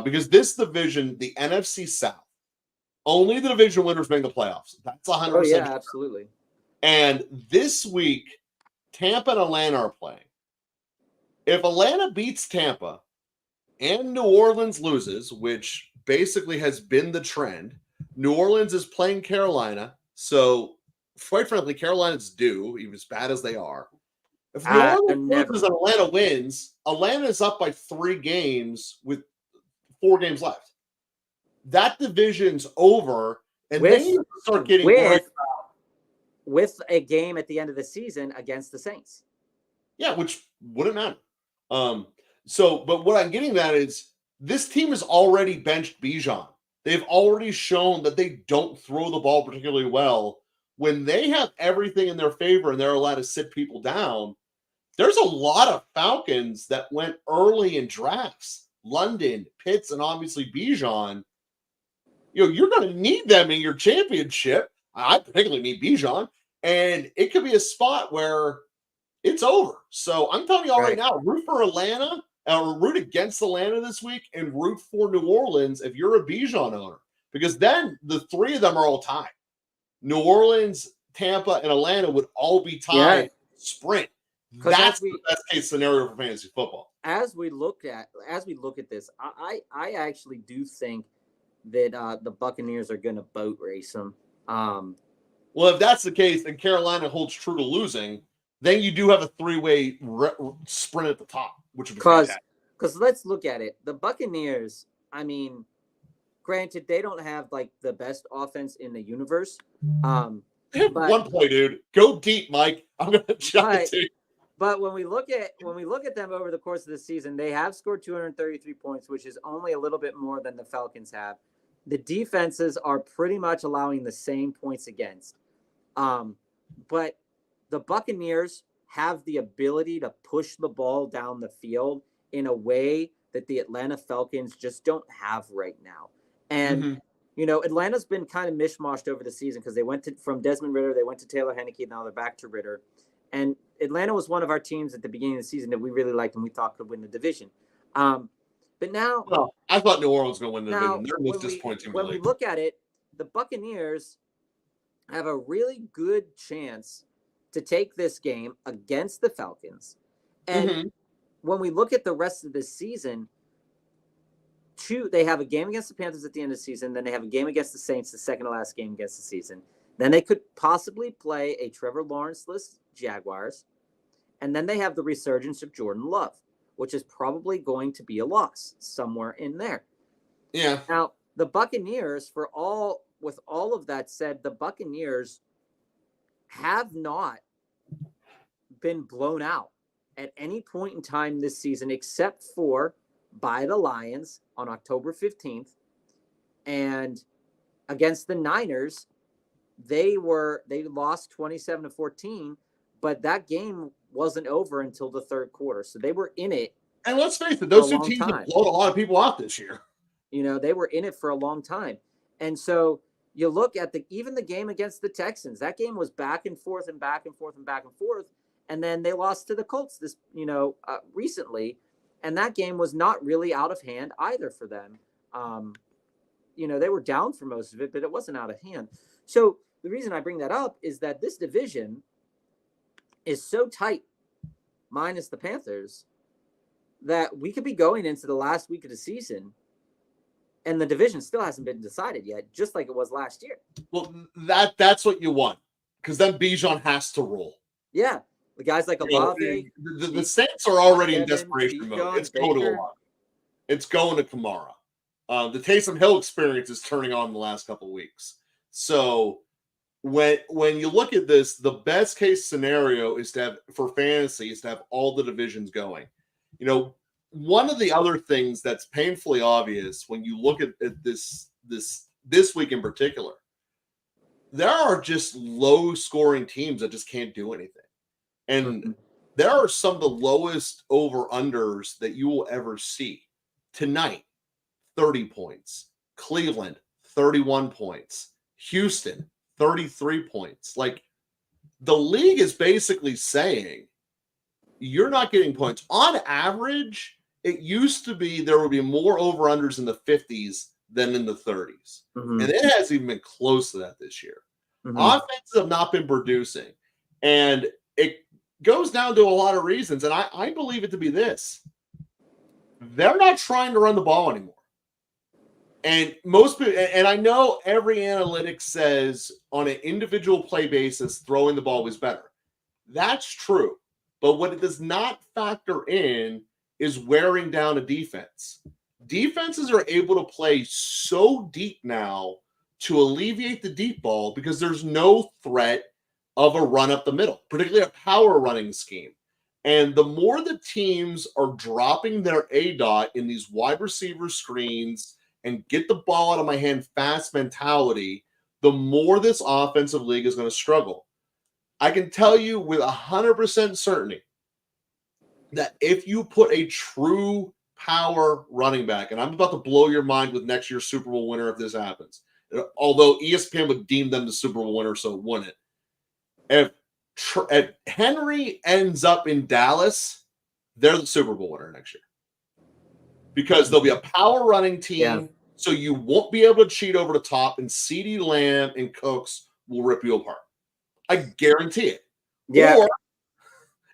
Because this division, the NFC South, only the division winners make the playoffs. That's 100%. Oh yeah, absolutely. And this week, Tampa and Atlanta are playing. If Atlanta beats Tampa and New Orleans loses, which basically has been the trend, New Orleans is playing Carolina. So, quite frankly, Carolina's due, even as bad as they are. If New Orleans loses and Atlanta wins, Atlanta is up by 3 games with 4 games left. That division's over, and then you start getting worried with a game at the end of the season against the Saints. Yeah, which wouldn't matter. But what I'm getting at is this team has already benched Bijan. They've already shown that they don't throw the ball particularly well. When they have everything in their favor and they're allowed to sit people down, there's a lot of Falcons that went early in drafts. London, Pitts, and obviously Bijan. You're going to need them in your championship. I particularly need Bijan. And it could be a spot where it's over. So I'm telling you all right now, root for Atlanta, or root against Atlanta this week, and root for New Orleans if you're a Bijan owner. Because then the 3 of them are all tied. This Orleans, Tampa, and Atlanta would all be tied sprint. That's the best case scenario for fantasy football. As we look at this, I actually do think that the Buccaneers are going to boat race them. Well, if that's the case, and Carolina holds true to losing, then you do have a 3-way sprint at the top, which would be fantastic. Because let's look at it. The Buccaneers, I mean, granted, they don't have like the best offense in the universe. They have one play, dude. Go deep, Mike. I'm going to chuck it to you. But when we look at them over the course of the season, they have scored 233 points, which is only a little bit more than the Falcons have. The defenses are pretty much allowing the same points against. But the Buccaneers have the ability to push the ball down the field in a way that the Atlanta Falcons just don't have right now. And, Atlanta's been kind of mishmashed over the season because they went from Desmond Ridder, they went to Taylor Heinicke, now they're back to Ridder. And Atlanta was one of our teams at the beginning of the season that we really liked and we thought could win the division. But now... Well, I thought New Orleans was going to win the division. They're the most disappointing. When we look at it, the Buccaneers have a really good chance to take this game against the Falcons. And when we look at the rest of the season, they have a game against the Panthers at the end of the season. Then they have a game against the Saints, the second to last game against the season. Then they could possibly play a Trevor Lawrence-less Jaguars. And then they have the resurgence of Jordan Love, which is probably going to be a loss somewhere in there. Yeah. Now, the Buccaneers, with all of that said, the Buccaneers have not been blown out at any point in time this season, except for by the Lions on October 15th. And against the Niners, they lost 27-14, but that game wasn't over until the third quarter. So they were in it. And let's face it, those 2 teams have blown a lot of people out this year. They were in it for a long time. And so you look at even the game against the Texans, that game was back and forth and back and forth and back and forth. And then they lost to the Colts recently. And that game was not really out of hand either for them. They were down for most of it, but it wasn't out of hand. So the reason I bring that up is that this division is so tight, minus the Panthers, that we could be going into the last week of the season and the division still hasn't been decided yet, just like it was last year. Well, that's what you want, because then Bijan has to roll. Yeah. The guys like Olave. The Saints are already in desperation mode. It's going to Olave. It's going to Kamara. The Taysom Hill experience is turning on in the last couple of weeks. So when you look at this, the best case scenario is to have, for fantasy, is to have all the divisions going. One of the other things that's painfully obvious when you look at this week in particular, there are just low scoring teams that just can't do anything. And there are some of the lowest over-unders that you will ever see. Tonight, 30 points. Cleveland, 31 points. Houston, 33 points. Like, the league is basically saying you're not getting points. On average, it used to be there would be more over-unders in the 50s than in the 30s. Mm-hmm. And it hasn't even been close to that this year. Mm-hmm. Offenses have not been producing. And it goes down to a lot of reasons. And I believe it to be this. They're not trying to run the ball anymore. And most people, and I know every analytics says on an individual play basis, throwing the ball was better. That's true. But what it does not factor in is wearing down a defense. Defenses are able to play so deep now to alleviate the deep ball because there's no threat of a run up the middle, particularly a power running scheme. And the more the teams are dropping their ADOT in these wide receiver screens and get the ball out of my hand fast mentality, the more this offensive league is going to struggle. I can tell you with 100% certainty that if you put a true power running back, and I'm about to blow your mind with next year's Super Bowl winner if this happens, although ESPN would deem them the Super Bowl winner, so it wouldn't. If Henry ends up in Dallas, they're the Super Bowl winner next year. Because there'll be a power running team, so you won't be able to cheat over the top, and CeeDee Lamb and Cooks will rip you apart. I guarantee it. Yeah. Or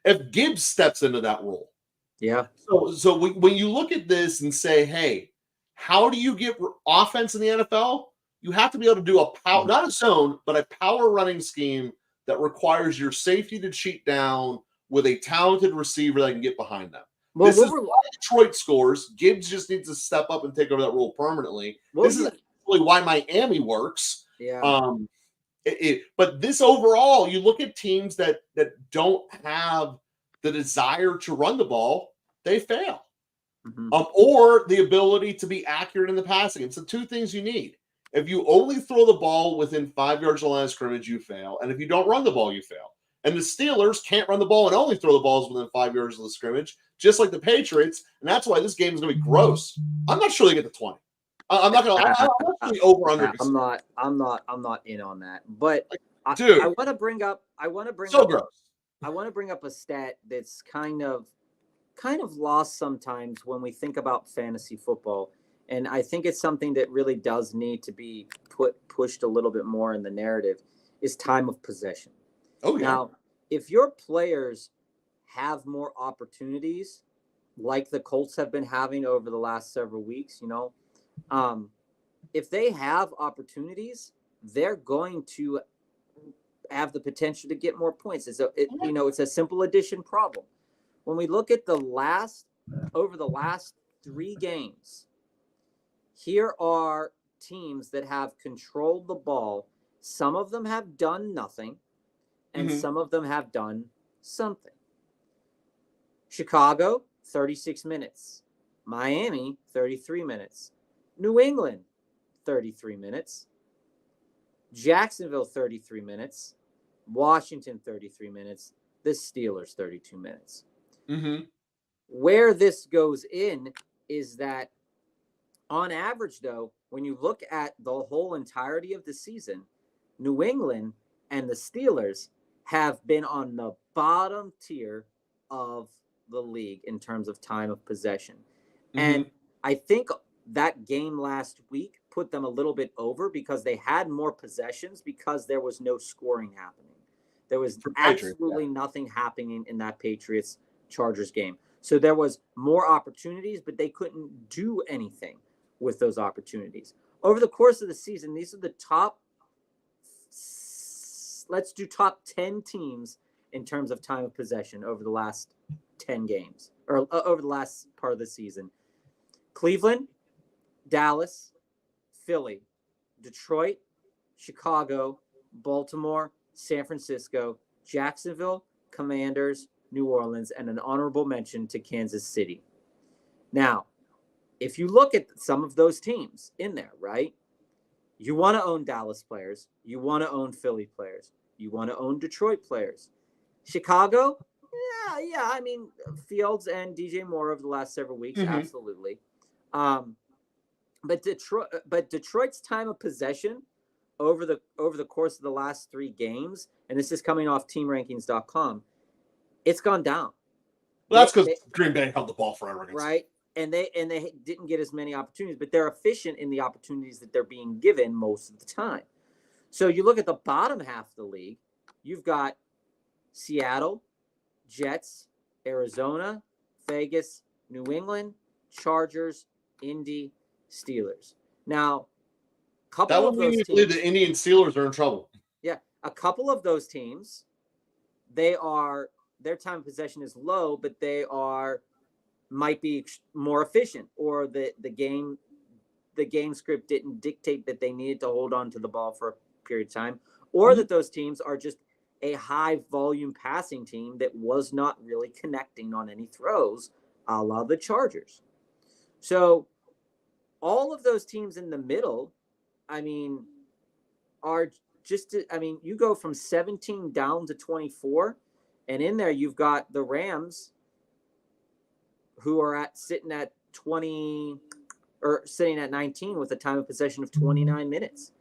if Gibbs steps into that role. Yeah. So when you look at this and say, hey, how do you get offense in the NFL? You have to be able to do a power, not a zone, but a power running scheme that requires your safety to cheat down with a talented receiver that can get behind them. Well, this is why Detroit scores. Gibbs just needs to step up and take over that role permanently. This is actually why Miami works. Yeah. But this overall, you look at teams that don't have the desire to run the ball, they fail. Mm-hmm. Or the ability to be accurate in the passing. It's the two things you need. If you only throw the ball within 5 yards of the line of scrimmage, you fail. And if you don't run the ball, you fail. And the Steelers can't run the ball and only throw the balls within 5 yards of the scrimmage, just like the Patriots. And that's why this game is going to be gross. I'm not sure they get to 20. I'm not going to. I'm actually over under. I'm not in on that. But dude, I want to bring up. So gross. I want to bring up a stat that's kind of lost sometimes when we think about fantasy football. And I think it's something that really does need to be pushed a little bit more in the narrative, is time of possession. Oh, yeah. Now, if your players have more opportunities, like the Colts have been having over the last several weeks, if they have opportunities, they're going to have the potential to get more points. It's a simple addition problem. When we look at over the last 3 games, here are teams that have controlled the ball. Some of them have done nothing, and some of them have done something. Chicago, 36 minutes. Miami, 33 minutes. New England, 33 minutes. Jacksonville, 33 minutes. Washington, 33 minutes. The Steelers, 32 minutes. Mm-hmm. Where this goes in is that on average, though, when you look at the whole entirety of the season, New England and the Steelers have been on the bottom tier of the league in terms of time of possession. Mm-hmm. And I think that game last week put them a little bit over because they had more possessions because there was no scoring happening. There was absolutely nothing happening in that Patriots-Chargers game. So there was more opportunities, but they couldn't do anything with those opportunities. Over the course of the season, these are the top 10 teams in terms of time of possession over the last 10 games, or over the last part of the season. Cleveland, Dallas, Philly, Detroit, Chicago, Baltimore, San Francisco, Jacksonville, Commanders, New Orleans, and an honorable mention to Kansas City. Now, if you look at some of those teams in there, right, you want to own Dallas players. You want to own Philly players. You want to own Detroit players. Chicago, yeah. I mean, Fields and DJ Moore over the last several weeks, absolutely. But Detroit's time of possession over the course of the last 3 games, and this is coming off teamrankings.com, it's gone down. Well, that's because Green Bay held the ball forever. Right. And they didn't get as many opportunities, but they're efficient in the opportunities that they're being given most of the time. So you look at the bottom half of the league, you've got Seattle, Jets, Arizona, Vegas, New England, Chargers, Indy, Steelers. Now, that would mean the Indian Steelers are in trouble. Yeah, a couple of those teams, their time of possession is low, but they might be more efficient, or the game script didn't dictate that they needed to hold on to the ball for a period of time, or that those teams are just a high volume passing team that was not really connecting on any throws, a la the Chargers. So all of those teams in the middle, I mean, are just, you go from 17 down to 24, and in there you've got the Rams, who are sitting at 20 or sitting at 19 with a time of possession of 29 minutes.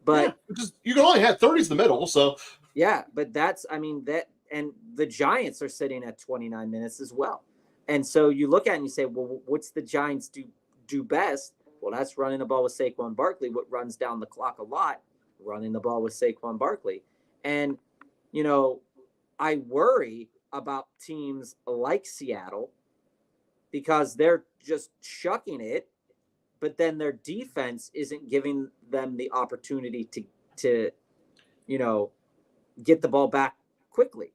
But you can only have 30s in the middle. So yeah, but and the Giants are sitting at 29 minutes as well. And so you look at it and you say, well, what's the Giants do best? Well, that's running the ball with Saquon Barkley. What runs down the clock a lot, running the ball with Saquon Barkley. And, I worry about teams like Seattle, because they're just chucking it, but then their defense isn't giving them the opportunity to get the ball back quickly.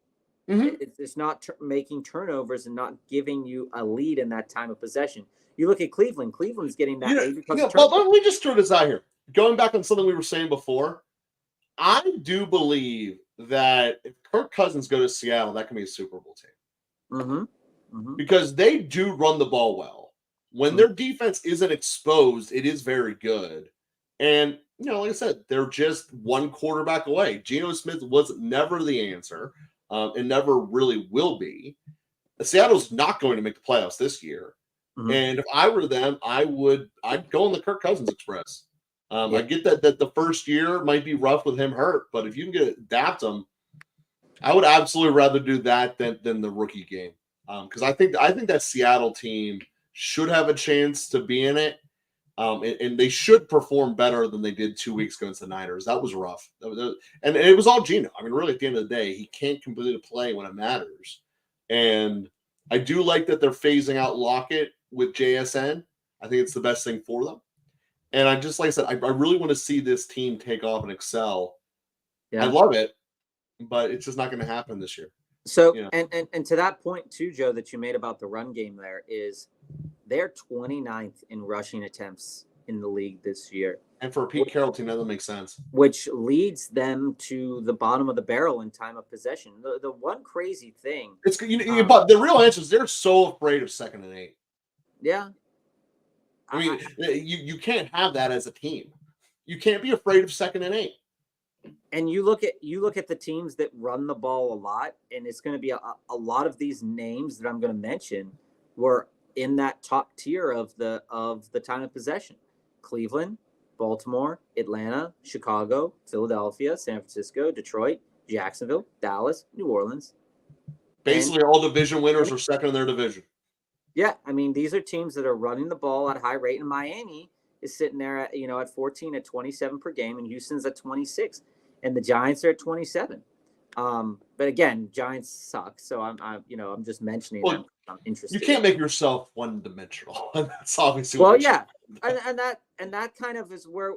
Mm-hmm. It's not making turnovers and not giving you a lead in that time of possession. You look at Cleveland. Cleveland's getting that lead because well, let me just throw this out here. Going back on something we were saying before, I do believe that if Kirk Cousins go to Seattle, that can be a Super Bowl team. Mm-hmm. Mm-hmm. Because they do run the ball well. When their defense isn't exposed, it is very good. And, like I said, they're just one quarterback away. Geno Smith was never the answer, and never really will be. Seattle's not going to make the playoffs this year. Mm-hmm. And if I were them, I'd go on the Kirk Cousins Express. I get that the first year might be rough with him hurt, but if you can adapt him, I would absolutely rather do that than the rookie game. Because I think that Seattle team should have a chance to be in it, and they should perform better than they did 2 weeks ago against the Niners. That was rough, and it was all Geno. Really, at the end of the day, he can't completely play when it matters. And I do like that they're phasing out Lockett with JSN. I think it's the best thing for them. And I just, like I said, I really want to see this team take off and excel. Yeah. I love it, but it's just not going to happen this year. So, and to that point too, Joe, that you made about the run game, there is they're 29th in rushing attempts in the league this year. And for a Pete Carroll team, that doesn't make sense. Which leads them to the bottom of the barrel in time of possession. The one crazy thing, but the real answer is they're so afraid of 2nd and 8. Yeah. You can't have that as a team. You can't be afraid of 2nd and 8. And you look at the teams that run the ball a lot, and it's going to be a lot of these names that I'm going to mention were in that top tier of the time of possession. Cleveland, Baltimore, Atlanta, Chicago, Philadelphia, San Francisco, Detroit, Jacksonville, Dallas, New Orleans. Basically, all division winners are second in their division. Yeah, these are teams that are running the ball at a high rate, and Miami is sitting there at, at 14 at 27 per game, and Houston's at 26, and the Giants are at 27. But again, Giants suck, so I'm just mentioning them. I'm interested. You can't make yourself one-dimensional. That's obviously and that kind of is where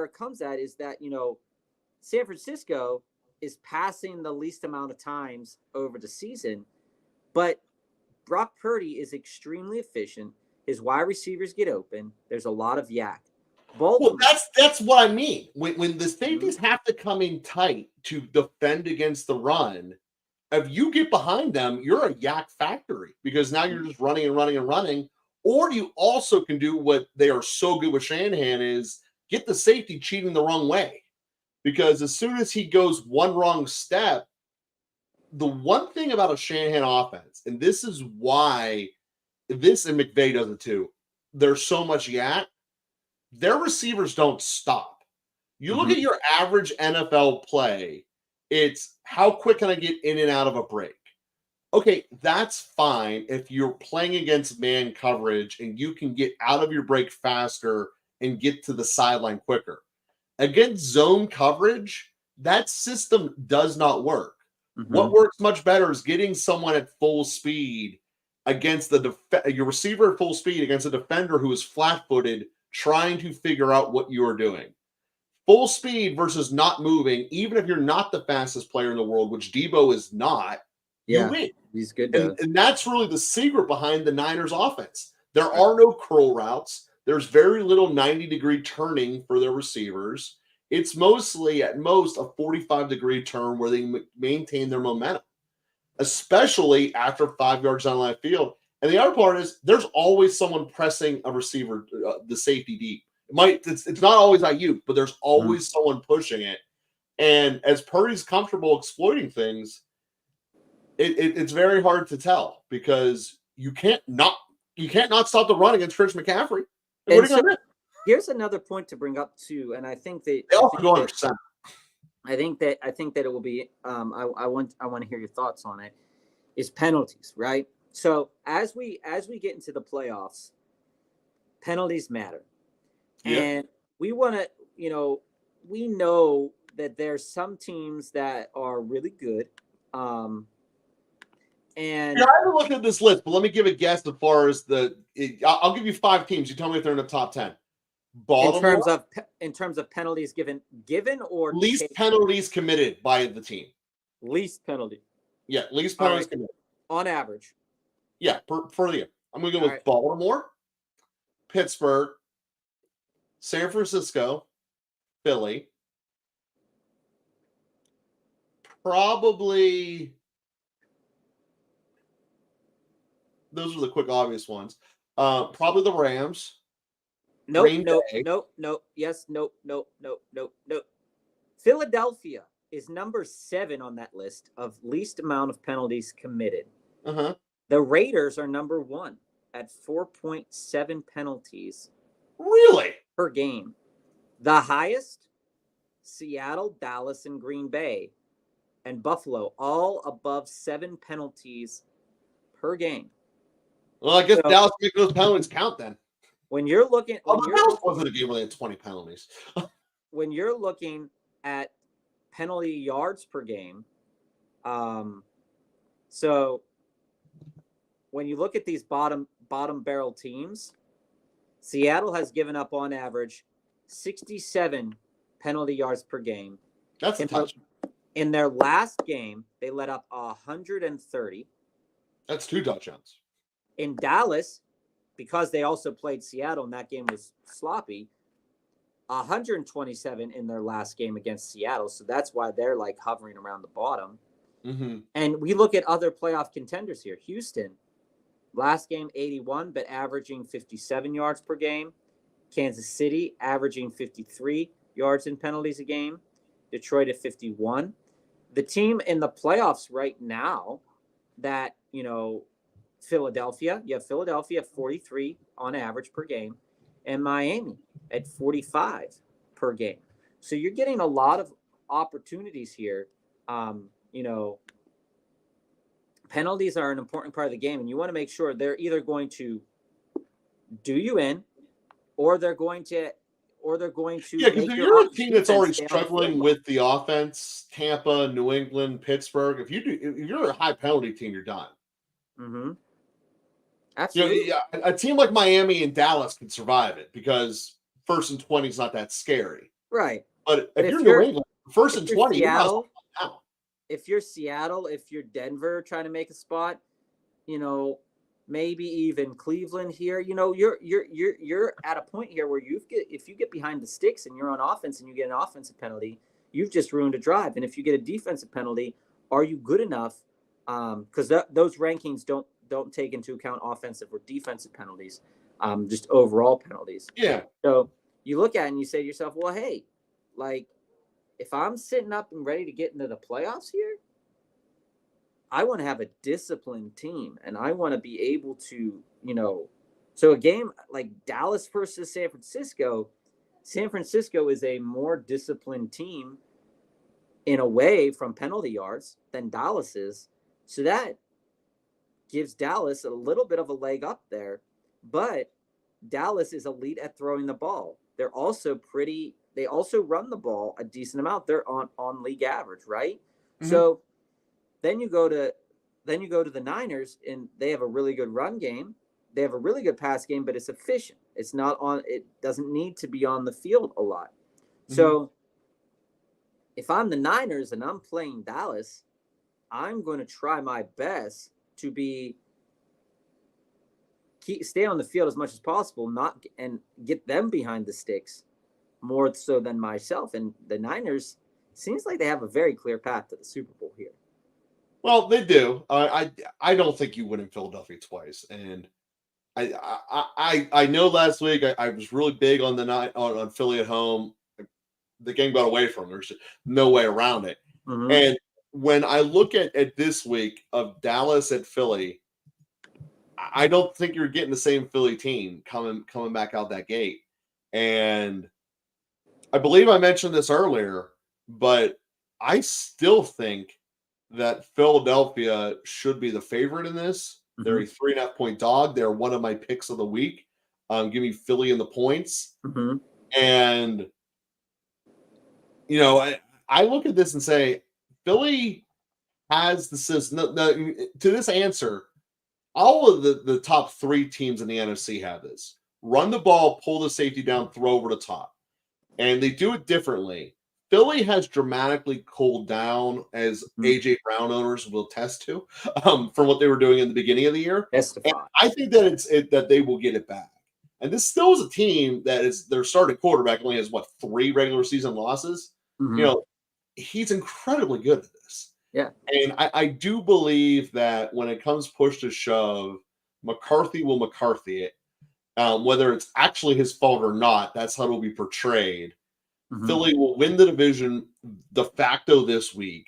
it comes at, is that San Francisco is passing the least amount of times over the season, but Brock Purdy is extremely efficient. His wide receivers get open. There's a lot of yak. Baltimore. Well, that's what I mean. When the safeties have to come in tight to defend against the run, if you get behind them, you're a yak factory, because now you're just running and running and running. Or you also can do what they are so good with Shanahan, is get the safety cheating the wrong way. Because as soon as he goes one wrong step, the one thing about a Shanahan offense, and this is why this, and McVay does it too, there's so much yak. their receivers don't stop. You look Mhm. at your average NFL play, it's how quick can I get in and out of a break? Okay, that's fine if you're playing against man coverage and you can get out of your break faster and get to the sideline quicker. Against zone coverage, that system does not work. What Mhm. works much better is getting someone at full speed against your receiver at full speed against a defender who is flat-footed trying to figure out what you are doing. Full speed versus not moving, even if you're not the fastest player in the world, which Debo is not, you Yeah, win. he's good And, to. and that's really the secret behind the Niners offense. There Right. are no curl routes. There's very little 90-degree turning for their receivers. It's mostly, at most, a 45-degree turn where they maintain their momentum, especially after 5 yards down the line of field. And the other part is there's always someone pressing a receiver, the safety deep. It's not always Ayuk, but there's always someone pushing it. And as Purdy's comfortable exploiting things, it's very hard to tell because you can't not stop the run against Chris McCaffrey. And what are you And going to do? here's another point to bring up too, and I think that They also go under center. I think that it will be. I want to hear your thoughts on it. Is penalties, right? So as we get into the playoffs, penalties matter, Yeah. and we want to. We know that there's some teams that are really good, and Yeah, I haven't looked at this list, but let me give a guess as far as I'll give you 5 teams. You tell me if they're in the top 10. Baltimore, in terms of penalties given or least taken. penalties committed by the team. Least penalty. Yeah, least penalties committed. On average. Yeah, for the year. I'm going to go with right. Baltimore, Pittsburgh, San Francisco, Philly. Probably those are the quick obvious ones. Probably the Rams. Nope. Yes. Nope. Philadelphia is number 7 on that list of least amount of penalties committed. Uh-huh. The Raiders are number 1 at 4.7 penalties. Really? Per game. The highest, Seattle, Dallas, and Green Bay, and Buffalo, all above 7 penalties per game. Well, I guess Dallas make those penalties count then. When you're looking, Dallas wasn't a game where they had 20 penalties. When you're looking at penalty yards per game, so when you look at these bottom barrel teams, Seattle has given up on average 67 penalty yards per game. That's a touch. In their last game, they let up 130. That's 2 touchdowns. In Dallas, because they also played Seattle and that game was sloppy, 127 in their last game against Seattle. So that's why they're like hovering around the bottom. Mm-hmm. And we look at other playoff contenders here. Houston, last game 81, but averaging 57 yards per game. Kansas City, averaging 53 yards in penalties a game. Detroit at 51. The team in the playoffs right now that, Philadelphia, you have Philadelphia 43 on average per game, and Miami at 45 per game. So you're getting a lot of opportunities here. Penalties are an important part of the game, and you want to make sure they're either going to do you in, or they're going to. Yeah, because if you're a team that's already struggling with the offense, Tampa, New England, Pittsburgh, if you're a high penalty team, you're done. Mm-hmm. Absolutely. A team like Miami and Dallas can survive it because 1st and 20 is not that scary. Right. But if you're New England, 1st and 20, Seattle, if you're Seattle, if you're Denver trying to make a spot, maybe even Cleveland here, you're at a point here where if you get behind the sticks and you're on offense and you get an offensive penalty, you've just ruined a drive. And if you get a defensive penalty, are you good enough? Because those rankings don't take into account offensive or defensive penalties, just overall penalties. Yeah. So you look at it and you say to yourself, well, hey, like if I'm sitting up and ready to get into the playoffs here, I want to have a disciplined team, and I want to be able to, so a game like Dallas versus San Francisco, San Francisco is a more disciplined team in a way from penalty yards than Dallas is. So that gives Dallas a little bit of a leg up there. But Dallas is elite at throwing the ball. They're also they also run the ball a decent amount. They're on league average, right? Mhm. So then you go to the Niners, and they have a really good run game. They have a really good pass game, but it's efficient. It's not on. It doesn't need to be on the field a lot. So if I'm the Niners and I'm playing Dallas, I'm going to try my best to stay on the field as much as possible, and get them behind the sticks more so than myself. And the Niners seems like they have a very clear path to the Super Bowl here. Well, they do. I don't think you win in Philadelphia twice, and I know last week I was really big on on Philly at home. The game got away from them. There's no way around it. Mhm. And when I look at this week of Dallas at Philly, I don't think you're getting the same Philly team coming back out that gate. And I believe I mentioned this earlier, but I still think that Philadelphia should be the favorite in this. They're a 3.5-point dog. They're one of my picks of the week. Give me Philly in the points. And, I look at this and say, Philly has the system. To this answer, all of the top 3 teams in the NFC have this. Run the ball, pull the safety down, throw over the top. And they do it differently. Philly has dramatically cooled down, as A.J. Brown owners will attest to, from what they were doing in the beginning of the year. And I think that that they will get it back. And this still is a team that is their starting quarterback only has 3 regular season losses. He's incredibly good at this. Yeah. And I do believe that when it comes push to shove, McCarthy will McCarthy it. Whether it's actually his fault or not, that's how it'll be portrayed. Philly will win the division de facto this week.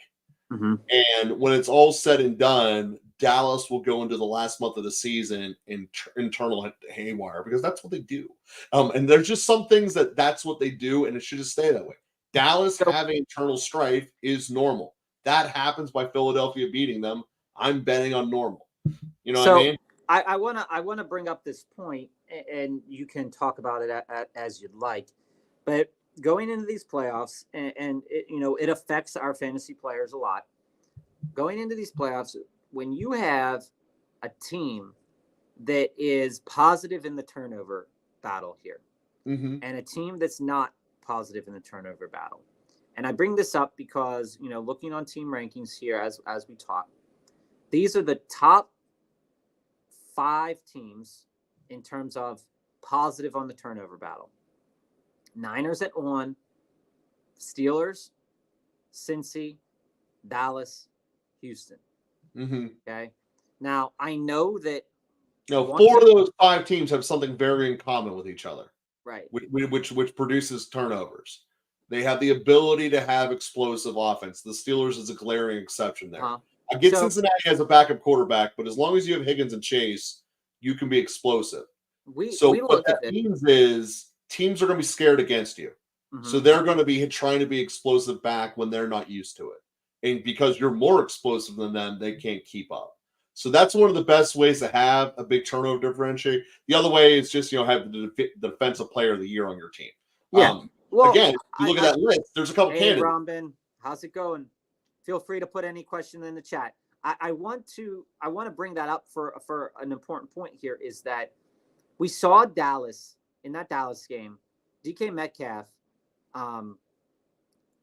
And when it's all said and done, Dallas will go into the last month of the season in internal haywire, because that's what they do. And there's just some things that's what they do, and it should just stay that way. Dallas having internal strife is normal. That happens by Philadelphia beating them. I'm betting on normal. You know what I mean? I want to bring up this point, and you can talk about it as you'd like, but going into these playoffs, and it affects our fantasy players a lot. Going into these playoffs, when you have a team that is positive in the turnover battle here, and a team that's not positive in the turnover battle, and I bring this up because looking on team rankings here as we talk, these are the top 5 teams in terms of positive on the turnover battle. Niners at 1, Steelers, Cincy, Dallas, Houston. Okay. Now I know that 4 of those 5 teams have something very in common with each other, right? Which produces turnovers. They have the ability to have explosive offense. The Steelers is a glaring exception there. I get Cincinnati as a backup quarterback, but as long as you have Higgins and Chase, you can be explosive. What that means is teams are going to be scared against you. So they're going to be trying to be explosive back when they're not used to it. And because you're more explosive than them, they can't keep up. So that's one of the best ways to have a big turnover differentiator. The other way is just, have the defensive player of the year on your team. Yeah. Again, if you look at that list, there's a couple candidates. Hey, Rombin, how's it going? Feel free to put any question in the chat. I want to bring that up for an important point here, is that we saw Dallas in that Dallas game, DK Metcalf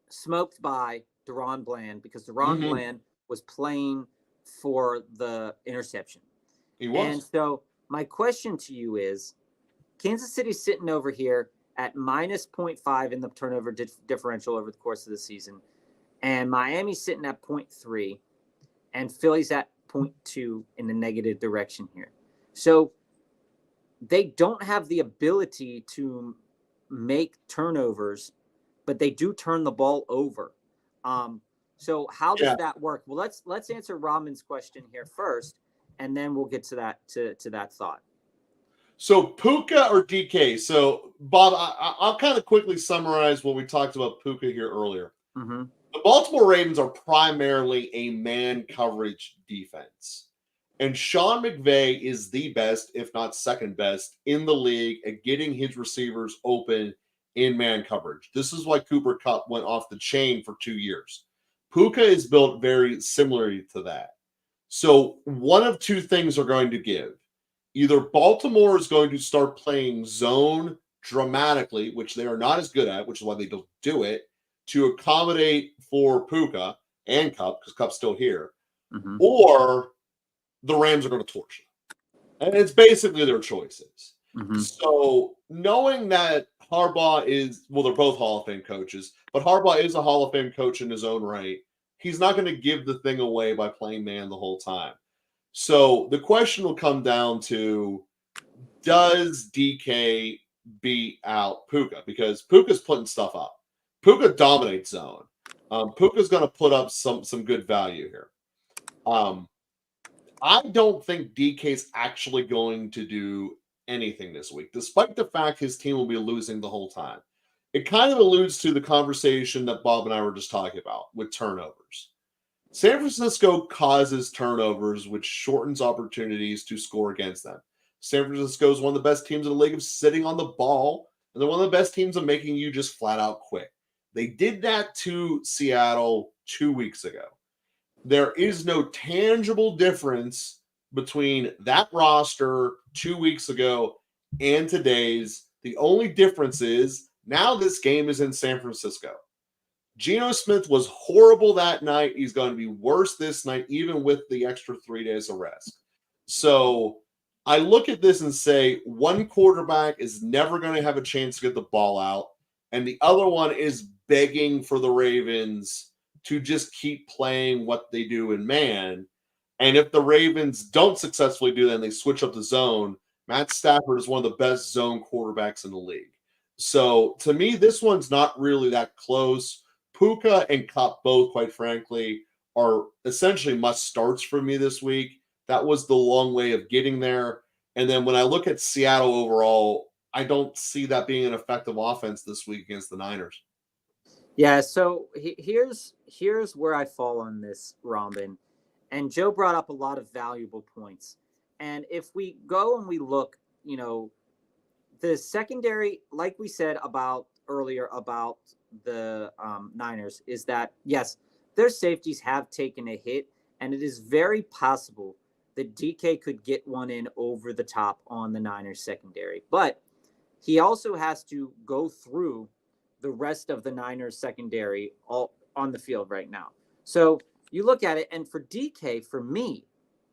smoked by Deron Bland because Deron Bland was playing for the interception. He was. And so my question to you is, Kansas City's sitting over here at minus 0.5 in the turnover differential over the course of the season, and Miami's sitting at 0.3, and Philly's at 0.2 in the negative direction here. So they don't have the ability to make turnovers, but they do turn the ball over. So how does that work? Well, let's answer Rahman's question here first, and then we'll get to that thought. So Puka or DK? So Bob, I'll kind of quickly summarize what we talked about Puka here earlier. Mm-hmm. The Baltimore Ravens are primarily a man coverage defense. And Sean McVay is the best, if not second best, in the league at getting his receivers open in man coverage. This is why Cooper Kupp went off the chain for 2 years. Puka is built very similarly to that. So one of two things are going to give. Either Baltimore is going to start playing zone dramatically, which they are not as good at, which is why they don't do it, to accommodate for Puka and Kupp, because Kupp's still here, Mm-hmm. or the Rams are going to torch them. And it's basically their choices. Mm-hmm. So knowing that Harbaugh is, well, they're both Hall of Fame coaches, but Harbaugh is a Hall of Fame coach in his own right. He's not going to give the thing away by playing man the whole time. So the question will come down to, does DK beat out Puka? Because Puka's putting stuff up. Puka dominates zone. Puka's going to put up some good value here. I don't think DK's actually going to do anything this week, despite the fact his team will be losing the whole time. It kind of alludes to the conversation that Bob and I were just talking about with turnovers. San Francisco causes turnovers, which shortens opportunities to score against them. San Francisco is one of the best teams in the league of sitting on the ball, and they're one of the best teams of making you just flat out quit. They did that to Seattle 2 weeks ago. There is no tangible difference between that roster 2 weeks ago and today's. The only difference is now this game is in San Francisco. Geno Smith was horrible that night. He's going to be worse this night, even with the extra 3 days of rest. So I look at this and say one quarterback is never going to have a chance to get the ball out, and the other one is begging for the Ravens to just keep playing what they do in man. And if the Ravens don't successfully do that and they switch up the zone, Matt Stafford is one of the best zone quarterbacks in the league. So to me, this one's not really that close. Puka and Kupp both, quite frankly, are essentially must-starts for me this week. That was the long way of getting there. And then when I look at Seattle overall, I don't see that being an effective offense this week against the Niners. Yeah, so here's where I fall on this, Robin. And Joe brought up a lot of valuable points. And if we go and we look, the secondary, like we said about earlier about the Niners, is that, yes, their safeties have taken a hit, and it is very possible that DK could get one in over the top on the Niners secondary. But he also has to go through the rest of the Niners secondary all on the field right now. So you look at it, and for DK, for me,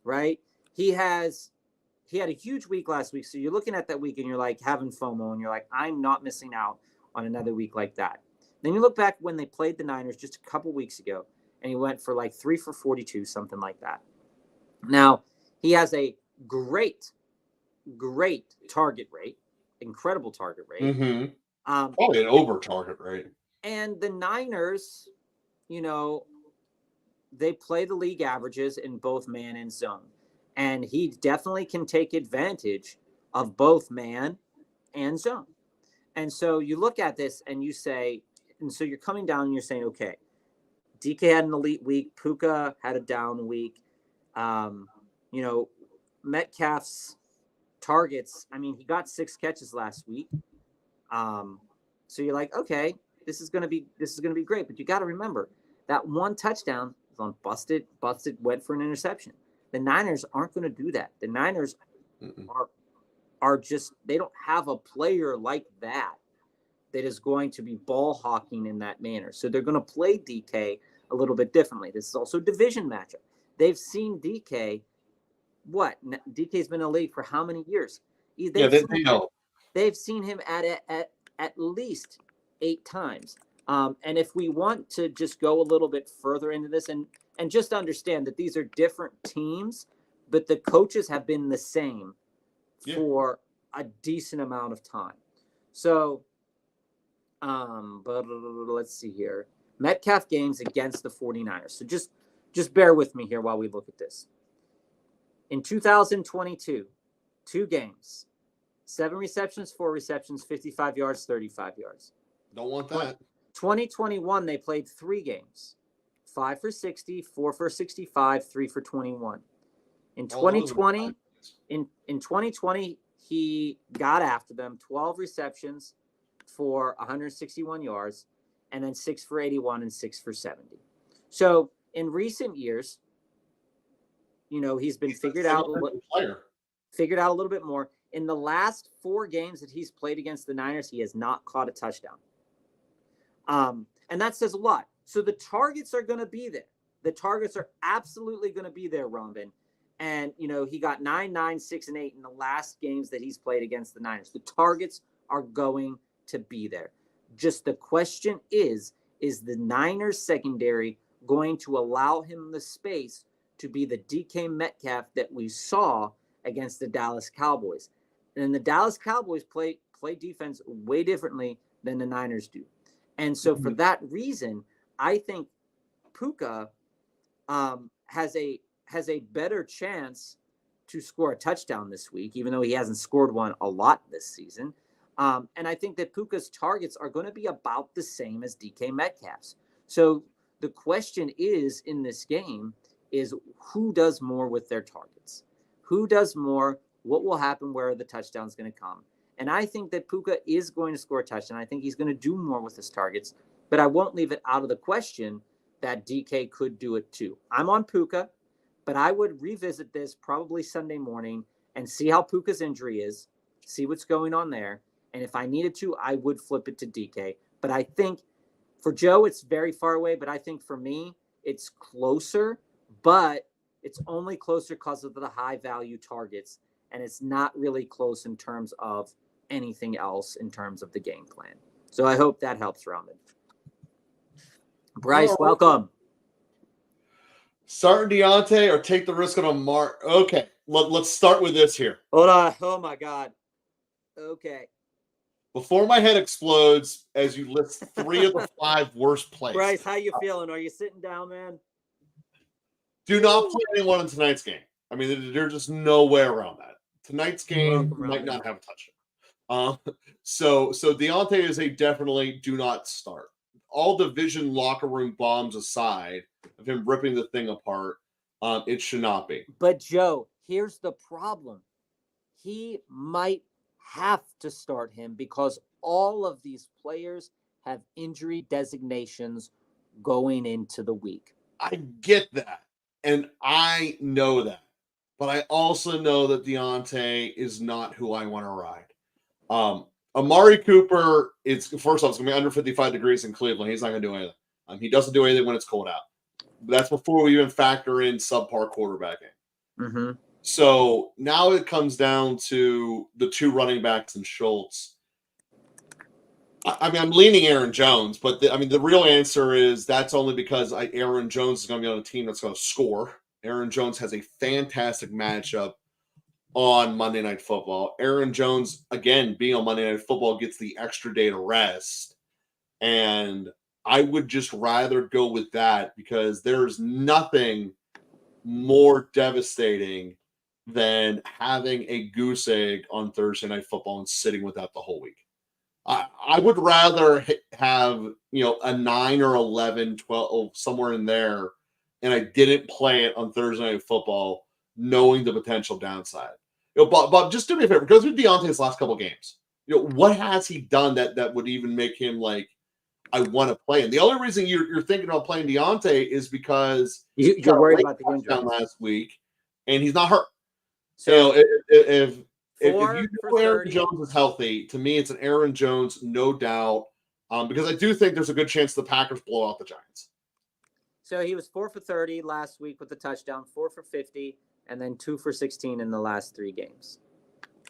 right, he had a huge week last week. So you're looking at that week and you're like having FOMO, and you're like, I'm not missing out on another week like that. Then you look back when they played the Niners just a couple weeks ago, and he went for like 3 for 42, something like that. Now, he has a great target rate, incredible target rate. Mm-hmm. Probably an over target rate. And the Niners, they play the league averages in both man and zone. And he definitely can take advantage of both man and zone. And so you look at this and you say, and so you're coming down and you're saying, okay, DK had an elite week. Puka had a down week. Metcalf's targets, I mean, he got 6 catches last week. So you're like, okay, this is gonna be great. But you got to remember that one touchdown was on busted, went for an interception. The Niners aren't going to do that. The Niners are just, they don't have a player like that is going to be ball hawking in that manner. So they're going to play DK a little bit differently. This is also a division matchup. They've seen DK. What? DK's been in the league for how many years? They've seen him at least 8 times. And if we want to just go a little bit further into this and just understand that these are different teams, but the coaches have been the same for a decent amount of time. So, but let's see here. Metcalf games against the 49ers. So just bear with me here while we look at this. In 2022, 2 games, 7 receptions, 4 receptions, 55 yards, 35 yards. Don't want that. 2021, they played 3 games. 5 for 60, 4 for 65, 3 for 21. In 2020, in 2020, he got after them, 12 receptions for 161 yards, and then 6 for 81 and 6 for 70. So in recent years, he's been figured out a little bit more. In the last 4 games that he's played against the Niners, he has not caught a touchdown. And that says a lot. So the targets are going to be there. The targets are absolutely going to be there, Rombin. And, he got 9, 9, 6, and 8 in the last games that he's played against the Niners. The targets are going to be there. Just the question is the Niners secondary going to allow him the space to be the DK Metcalf that we saw against the Dallas Cowboys? And the Dallas Cowboys play defense way differently than the Niners do. And so for that reason, I think Puka has a better chance to score a touchdown this week, even though he hasn't scored one a lot this season. And I think that Puka's targets are going to be about the same as DK Metcalf's. So the question is in this game is who does more with their targets? Who does more? What will happen where the touchdown's going to come? And I think that Puka is going to score a touchdown. I think he's going to do more with his targets, but I won't leave it out of the question that DK could do it too. I'm on Puka, but I would revisit this probably Sunday morning and see how Puka's injury is, see what's going on there. And if I needed to, I would flip it to DK. But I think for Joe, it's very far away. But I think for me, it's closer, but it's only closer because of the high value targets. And it's not really close in terms of anything else in terms of the game plan. So I hope that helps, Roman. Bryce, welcome. Start Deontay or take the risk on Amari. Okay, let's start with this here. Hold on. Oh, my God. Okay. Before my head explodes as you list 3 of the 5 worst plays. Bryce, how you feeling? Are you sitting down, man? Do not play anyone in tonight's game. I mean, there's just no way around that. Tonight's game might not have a touchdown. So Deontay is a definitely do not start. All division locker room bombs aside of him ripping the thing apart, it should not be. But Joe, here's the problem. He might have to start him because all of these players have injury designations going into the week. I get that. And I know that. But I also know that Deontay is not who I want to ride. Amari Cooper, first off, it's going to be under 55 degrees in Cleveland. He's not going to do anything. He doesn't do anything when it's cold out. That's before we even factor in subpar quarterbacking. Mm-hmm. So now it comes down to the 2 running backs and Schultz. I mean, I'm leaning Aaron Jones, but the real answer is that's only because Aaron Jones is going to be on a team that's going to score. Aaron Jones has a fantastic matchup on Monday Night Football. Aaron Jones, again, being on Monday Night Football, gets the extra day to rest. And I would just rather go with that because there's nothing more devastating than having a goose egg on Thursday Night Football and sitting with that the whole week. I would rather have, a 9 or 11, 12, somewhere in there, and I didn't play it on Thursday Night Football knowing the potential downside. Bob, just do me a favor. Go through Deontay's last couple games. What has he done that would even make him like, I want to play him? The only reason you're thinking about playing Deontay is because you're worried about the injury last week, and he's not hurt. So if you know Aaron 30. Jones is healthy, to me it's an Aaron Jones, no doubt. Because I do think there's a good chance the Packers blow out the Giants. So he was 4 for 30 last week with a touchdown, 4 for 50, and then 2 for 16 in the last 3 games.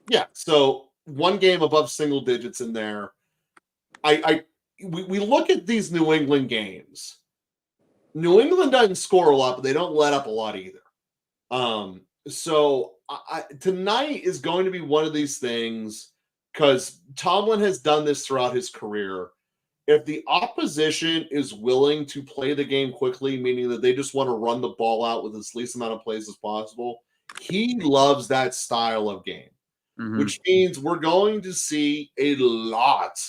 Yeah, so 1 game above single digits in there. We look at these New England games. New England doesn't score a lot, but they don't let up a lot either. So tonight is going to be one of these things because Tomlin has done this throughout his career. If the opposition is willing to play the game quickly, meaning that they just want to run the ball out with as least amount of plays as possible, he loves that style of game. Mhm. which means we're going to see a lot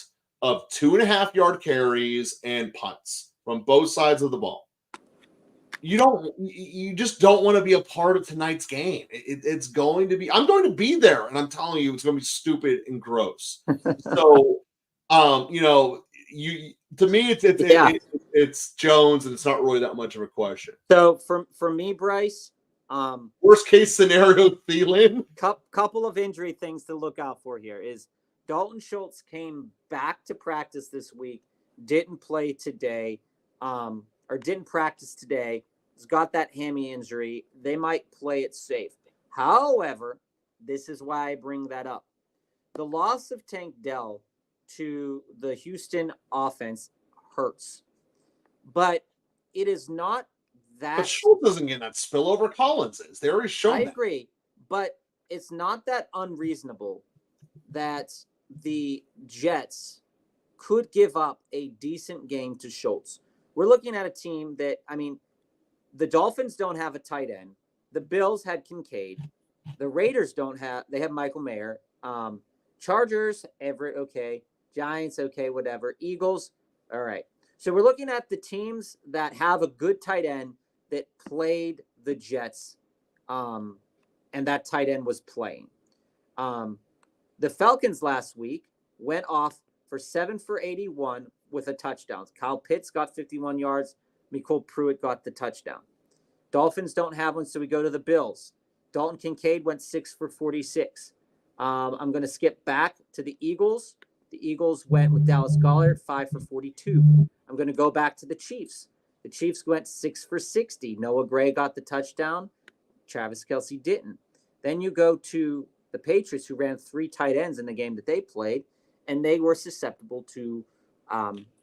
of 2.5-yard carries and punts from both sides of the ball. You just don't want to be a part of tonight's game. It's going to be, I'm going to be there, and I'm telling you, it's going to be stupid and gross. So, to me, it's Jones, and it's not really that much of a question. So for me, Bryce, Worst case scenario, Thielen. Couple of injury things to look out for here is Dalton Schultz came back to practice this week, didn't play today, or didn't practice today. He's got that hammy injury. They might play it safe. However, this is why I bring that up. The loss of Tank Dell to the Houston offense hurts, but it is not that. But Schultz doesn't get that spillover. Collins is. They already shown that. I agree, but it's not that unreasonable that the Jets could give up a decent game to Schultz. We're looking at a team that, the Dolphins don't have a tight end. The Bills had Kincaid. The Raiders they have Michael Mayer. Chargers, Everett, okay. Giants, okay, whatever. Eagles, all right. So we're looking at the teams that have a good tight end that played the Jets, and that tight end was playing. The Falcons last week went off for 7 for 81 with a touchdown. Kyle Pitts got 51 yards. Mecole Pruitt got the touchdown. Dolphins don't have one, so we go to the Bills. Dalton Kincaid went 6 for 46. I'm going to skip back to the Eagles. The Eagles went with Dallas Goedert, 5 for 42. I'm going to go back to the Chiefs. The Chiefs went 6 for 60. Noah Gray got the touchdown. Travis Kelce didn't. Then you go to the Patriots, who ran 3 tight ends in the game that they played, and they were susceptible to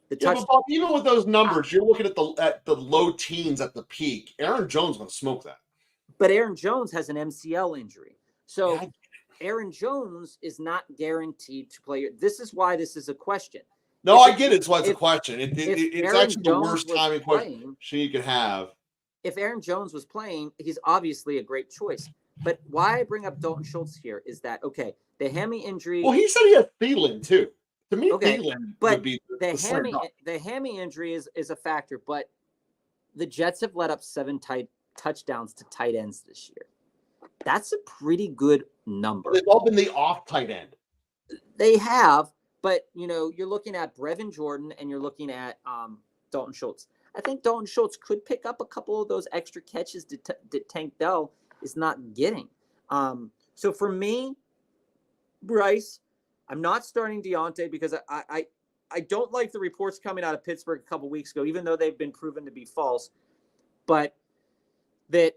the touchdown. But even with those numbers, you're looking at the low teens at the peak. Aaron Jones going to smoke that. But Aaron Jones has an MCL injury. So Aaron Jones is not guaranteed to play. This is why this is a question. No, I get it. It's why it's a question. It's actually the worst timing question you could have. If Aaron Jones was playing, he's obviously a great choice. But why I bring up Dalton Schultz here is that, okay, the hammy injury. Well, he said he had Thielen too. To me, Thielen would be the hammy injury is a factor. But the Jets have let up 7 touchdowns to tight ends this year. That's a pretty good number. They've all been the off tight end. They have, but you're looking at Brevin Jordan and you're looking at Dalton Schultz. I think Dalton Schultz could pick up a couple of those extra catches that Tank Dell is not getting. So for me, Bryce, I'm not starting Deontay because I don't like the reports coming out of Pittsburgh a couple weeks ago, even though they've been proven to be false. But that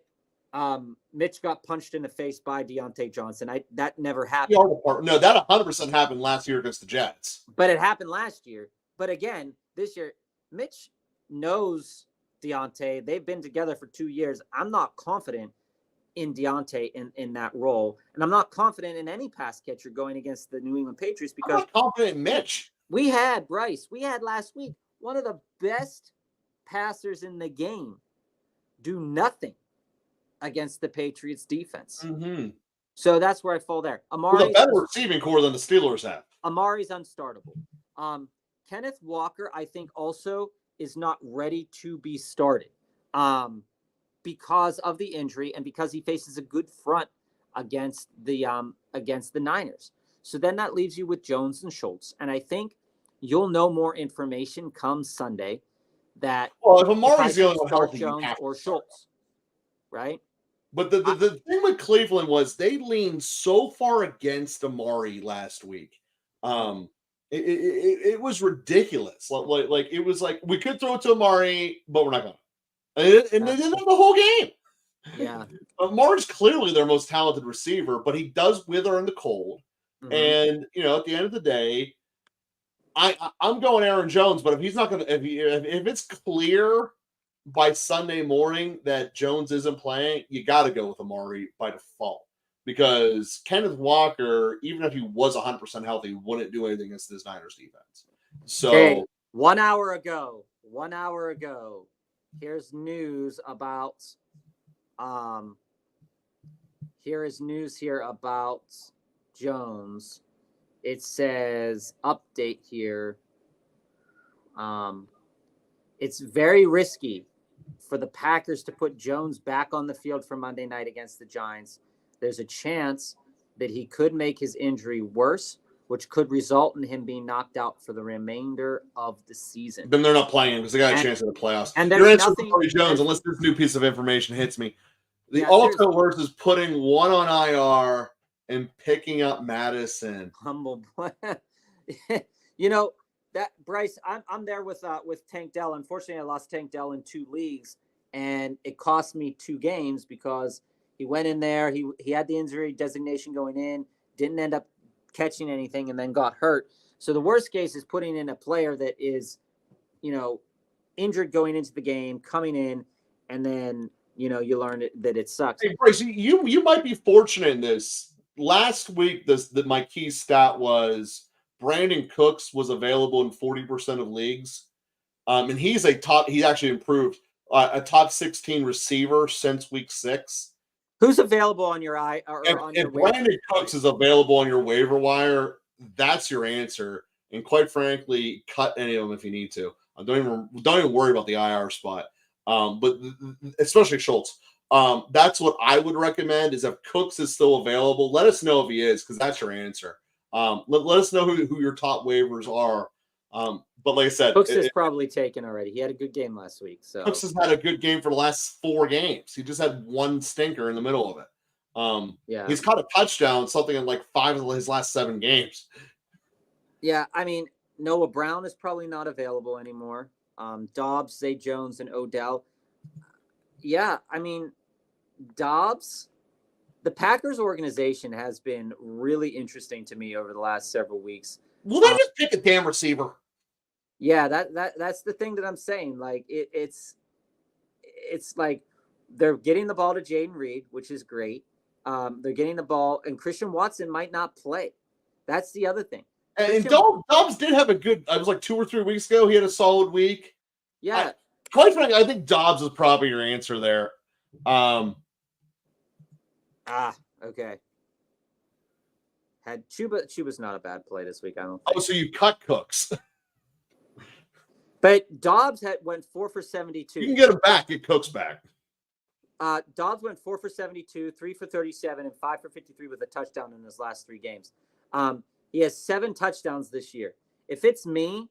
Mitch got punched in the face by Deontay Johnson. That never happened. No, that 100% happened last year against the Jets. But it happened last year. But again, this year, Mitch knows Deontay. They've been together for 2 years. I'm not confident in Deontay in that role. And I'm not confident in any pass catcher going against the New England Patriots because I'm not confident in Mitch. We had last week one of the best passers in the game do nothing against the Patriots defense. Mm-hmm. So that's where I fall there. Amari's with a better receiving core than the Steelers have. Amari's unstartable. Kenneth Walker, I think, also is not ready to be started because of the injury and because he faces a good front against the Niners. So then that leaves you with Jones and Schultz. And I think you'll know more information come Sunday that if Amari's the only one healthy, Jones or Schultz, right? But the thing with Cleveland was they leaned so far against Amari last week. It was ridiculous. Like it was like we could throw it to Amari, but we're not going to. And they did it the whole game. Yeah. Amari's clearly their most talented receiver, but he does wither in the cold. Mm-hmm. And at the end of the day, I'm going Aaron Jones. But if he's not going to, if it's clear by Sunday morning that Jones isn't playing, you got to go with Amari by default. Because Kenneth Walker, even if he was 100% healthy, wouldn't do anything against this Niners defense. So 1 hour ago, here's news about Jones, it says update here. It's very risky for the Packers to put Jones back on the field for Monday night against the Giants. There's a chance that he could make his injury worse, which could result in him being knocked out for the remainder of the season. Then they're not playing because they got a chance in the playoffs. And your answer nothing, for Corey Jones, unless this new piece of information hits me. The Yeah, ultimate worst is putting one on IR and picking up Madison. humble boy. That Bryce, I'm there with Tank Dell. Unfortunately, I lost Tank Dell in 2 leagues, and it cost me 2 games because he went in there. He had the injury designation going in, didn't end up catching anything, and then got hurt. So the worst case is putting in a player that is, injured going into the game, coming in, and then you learn that it sucks. Hey, Bryce, you might be fortunate in this. Last week, my key stat was Brandon Cooks was available in 40% of leagues, and he's actually improved a top 16 receiver since week 6. Who's available on your eye? If Brandon Cooks is available on your waiver wire, that's your answer. And quite frankly, cut any of them if you need to. Don't even worry about the IR spot. But especially Schultz. That's what I would recommend is if Cooks is still available, let us know if he is, because that's your answer. Let us know who your top waivers are. But like I said, Cooks is probably taken already. He had a good game last week. So Cooks has had a good game for the last 4 games. He just had 1 stinker in the middle of it. Yeah, he's caught a touchdown, something in like 5 of his last 7 games. Yeah, I mean, Noah Brown is probably not available anymore. Dobbs, Zay Jones, and Odell. Yeah, I mean, Dobbs, the Packers organization has been really interesting to me over the last several weeks. Will they just pick a damn receiver? Yeah, that's the thing that I'm saying. Like it's like they're getting the ball to Jaden Reed, which is great. They're getting the ball, and Christian Watson might not play. That's the other thing. And Dobbs did have a good. I was like 2 or 3 weeks ago. He had a solid week. Yeah. Quite frankly, I think Dobbs is probably your answer there. Okay. Had Chuba's not a bad play this week, I don't think. Oh, so you cut Cooks. But Dobbs went 4 for 72. You can get him back, get Cooks back. Dobbs went 4 for 72, 3 for 37, and 5 for 53 with a touchdown in his last 3 games. He has 7 touchdowns this year. If it's me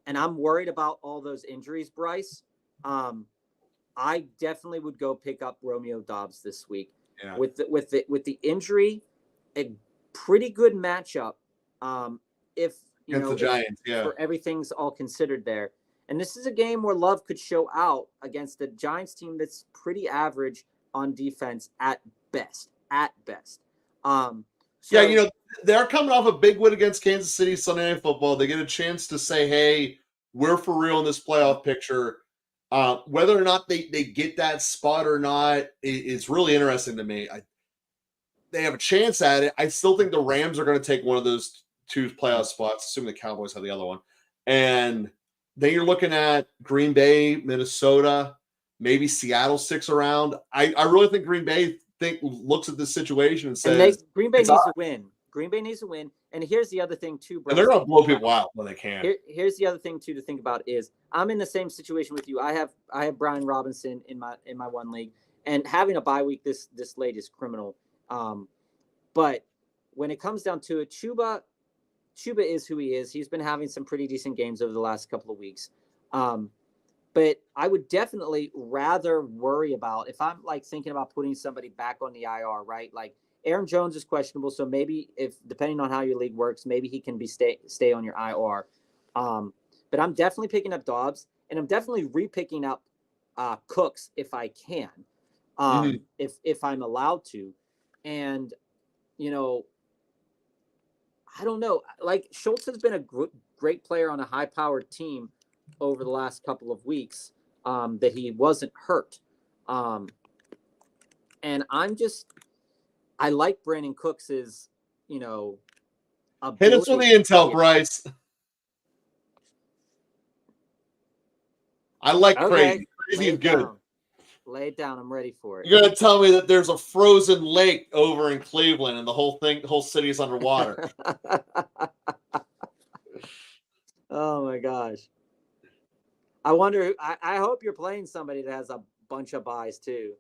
and I'm worried about all those injuries, Bryce, I definitely would go pick up Romeo Dobbs this week. Yeah. With the injury, a pretty good matchup. If against the Giants, for everything's all considered there. And this is a game where Love could show out against the Giants team that's pretty average on defense at best. Yeah, they're coming off a big win against Kansas City Sunday Night Football. They get a chance to say, hey, we're for real in this playoff picture. Whether or not they get that spot or not is really interesting to me. They have a chance at it. I still think the Rams are going to take one of those 2 playoff spots, assuming the Cowboys have the other one. And then you're looking at Green Bay, Minnesota, maybe Seattle sticks around. I really think Green Bay looks at this situation and says, Green Bay needs to win. Green Bay needs to win. And here's the other thing too, bro. And they're going to blow people out when they can. Here's the other thing too to think about is I'm in the same situation with you. I have Brian Robinson in my 1 league, and having a bye week this late is criminal. But when it comes down to it, Chuba is who he is. He's been having some pretty decent games over the last couple of weeks. But I would definitely rather worry about if I'm like thinking about putting somebody back on the IR, right? Like Aaron Jones is questionable, so maybe if depending on how your league works, maybe he can stay on your IR. But I'm definitely picking up Dobbs, and I'm definitely repicking up Cooks if I can, if I'm allowed to. And I don't know. Like Schultz has been a great player on a high-powered team over the last couple of weeks that he wasn't hurt. And I like Brandon Cooks's, hit us with the intel, Bryce. I like crazy. Crazy is good. Lay it down. I'm ready for it. You're gonna tell me that there's a frozen lake over in Cleveland and the whole city is underwater. Oh my gosh. I wonder. I hope you're playing somebody that has a bunch of buys too.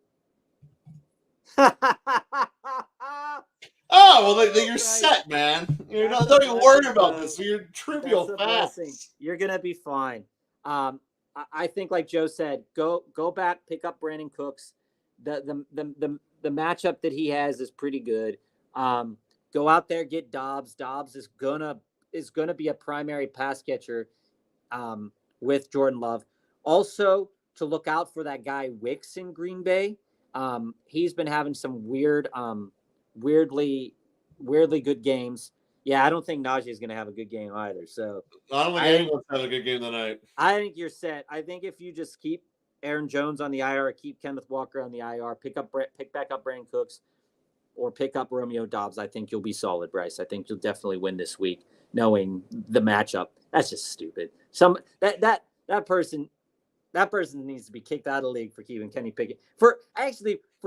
Oh, well, you're Right. set, man. You're That's not a even worried blessing, about bro. this. You're trivial That's a blessing. facts. You're gonna be fine. I think, like Joe said, go back, pick up Brandon Cooks. The matchup that he has is pretty good. Go out there, get Dobbs. Dobbs is gonna be a primary pass catcher with Jordan Love. Also, to look out for that guy Wicks in Green Bay. He's been having some weirdly good games. Yeah, I don't think Najee is going to have a good game either. So I don't think anyone's had a good game tonight. I think you're set. I think if you just keep Aaron Jones on the IR, keep Kenneth Walker on the IR, pick back up Brandon Cooks, or pick up Romeo Dobbs, I think you'll be solid, Bryce. I think you'll definitely win this week, knowing the matchup. That's just stupid. That person needs to be kicked out of the league for keeping Kenny Pickett. For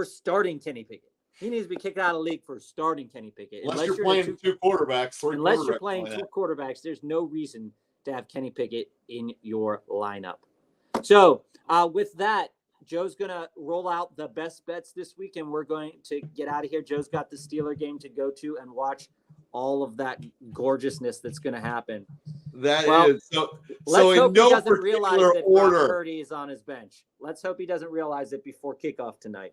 starting Kenny Pickett. He needs to be kicked out of the league for starting Kenny Pickett. Unless you're playing two quarterbacks, unless you're playing two quarterbacks, there's no reason to have Kenny Pickett in your lineup. So with that, Joe's going to roll out the best bets this week, and we're going to get out of here. Joe's got the Steeler game to go to and watch all of that gorgeousness that's going to happen. Let's hope in no he doesn't realize particular that order. Brock Purdy is on his bench. Let's hope he doesn't realize it before kickoff tonight.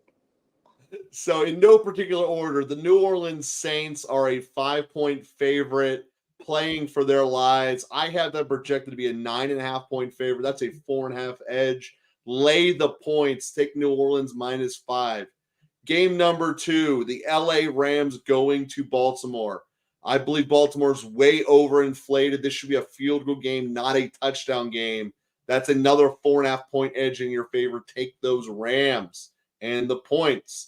So in no particular order, the New Orleans Saints are a 5-point favorite playing for their lives. I have them projected to be a 9.5-point favorite. That's a 4.5 edge. Lay the points. Take New Orleans -5. Game number 2, the LA Rams going to Baltimore. I believe Baltimore's way overinflated. This should be a field goal game, not a touchdown game. That's another 4.5-point edge in your favor. Take those Rams and the points.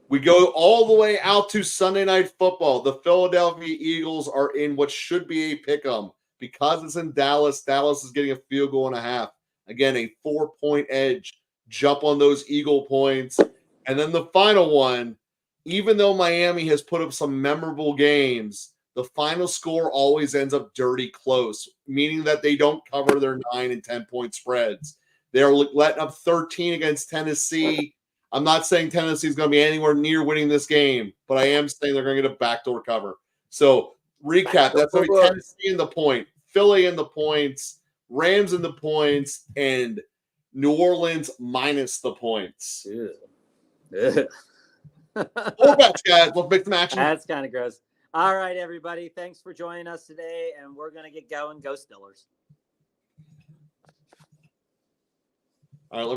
We go all the way out to Sunday Night Football. The Philadelphia Eagles are in what should be a pick-em. Because it's in Dallas, Dallas is getting a field goal and a half. Again, a 4-point edge. Jump on those Eagle points. And then the final one, even though Miami has put up some memorable games, the final score always ends up dirty close, meaning that they don't cover their 9 and 10-point spreads. They're letting up 13 against Tennessee. I'm not saying Tennessee is going to be anywhere near winning this game, but I am saying they're going to get a backdoor cover. So, recap, that's going to be Tennessee in the point, Philly in the points, Rams in the points, and New Orleans minus the points. Four bets, guys. Let's make the match. That's kind of gross. All right, everybody. Thanks for joining us today, and we're going to get going. Go Steelers. All right,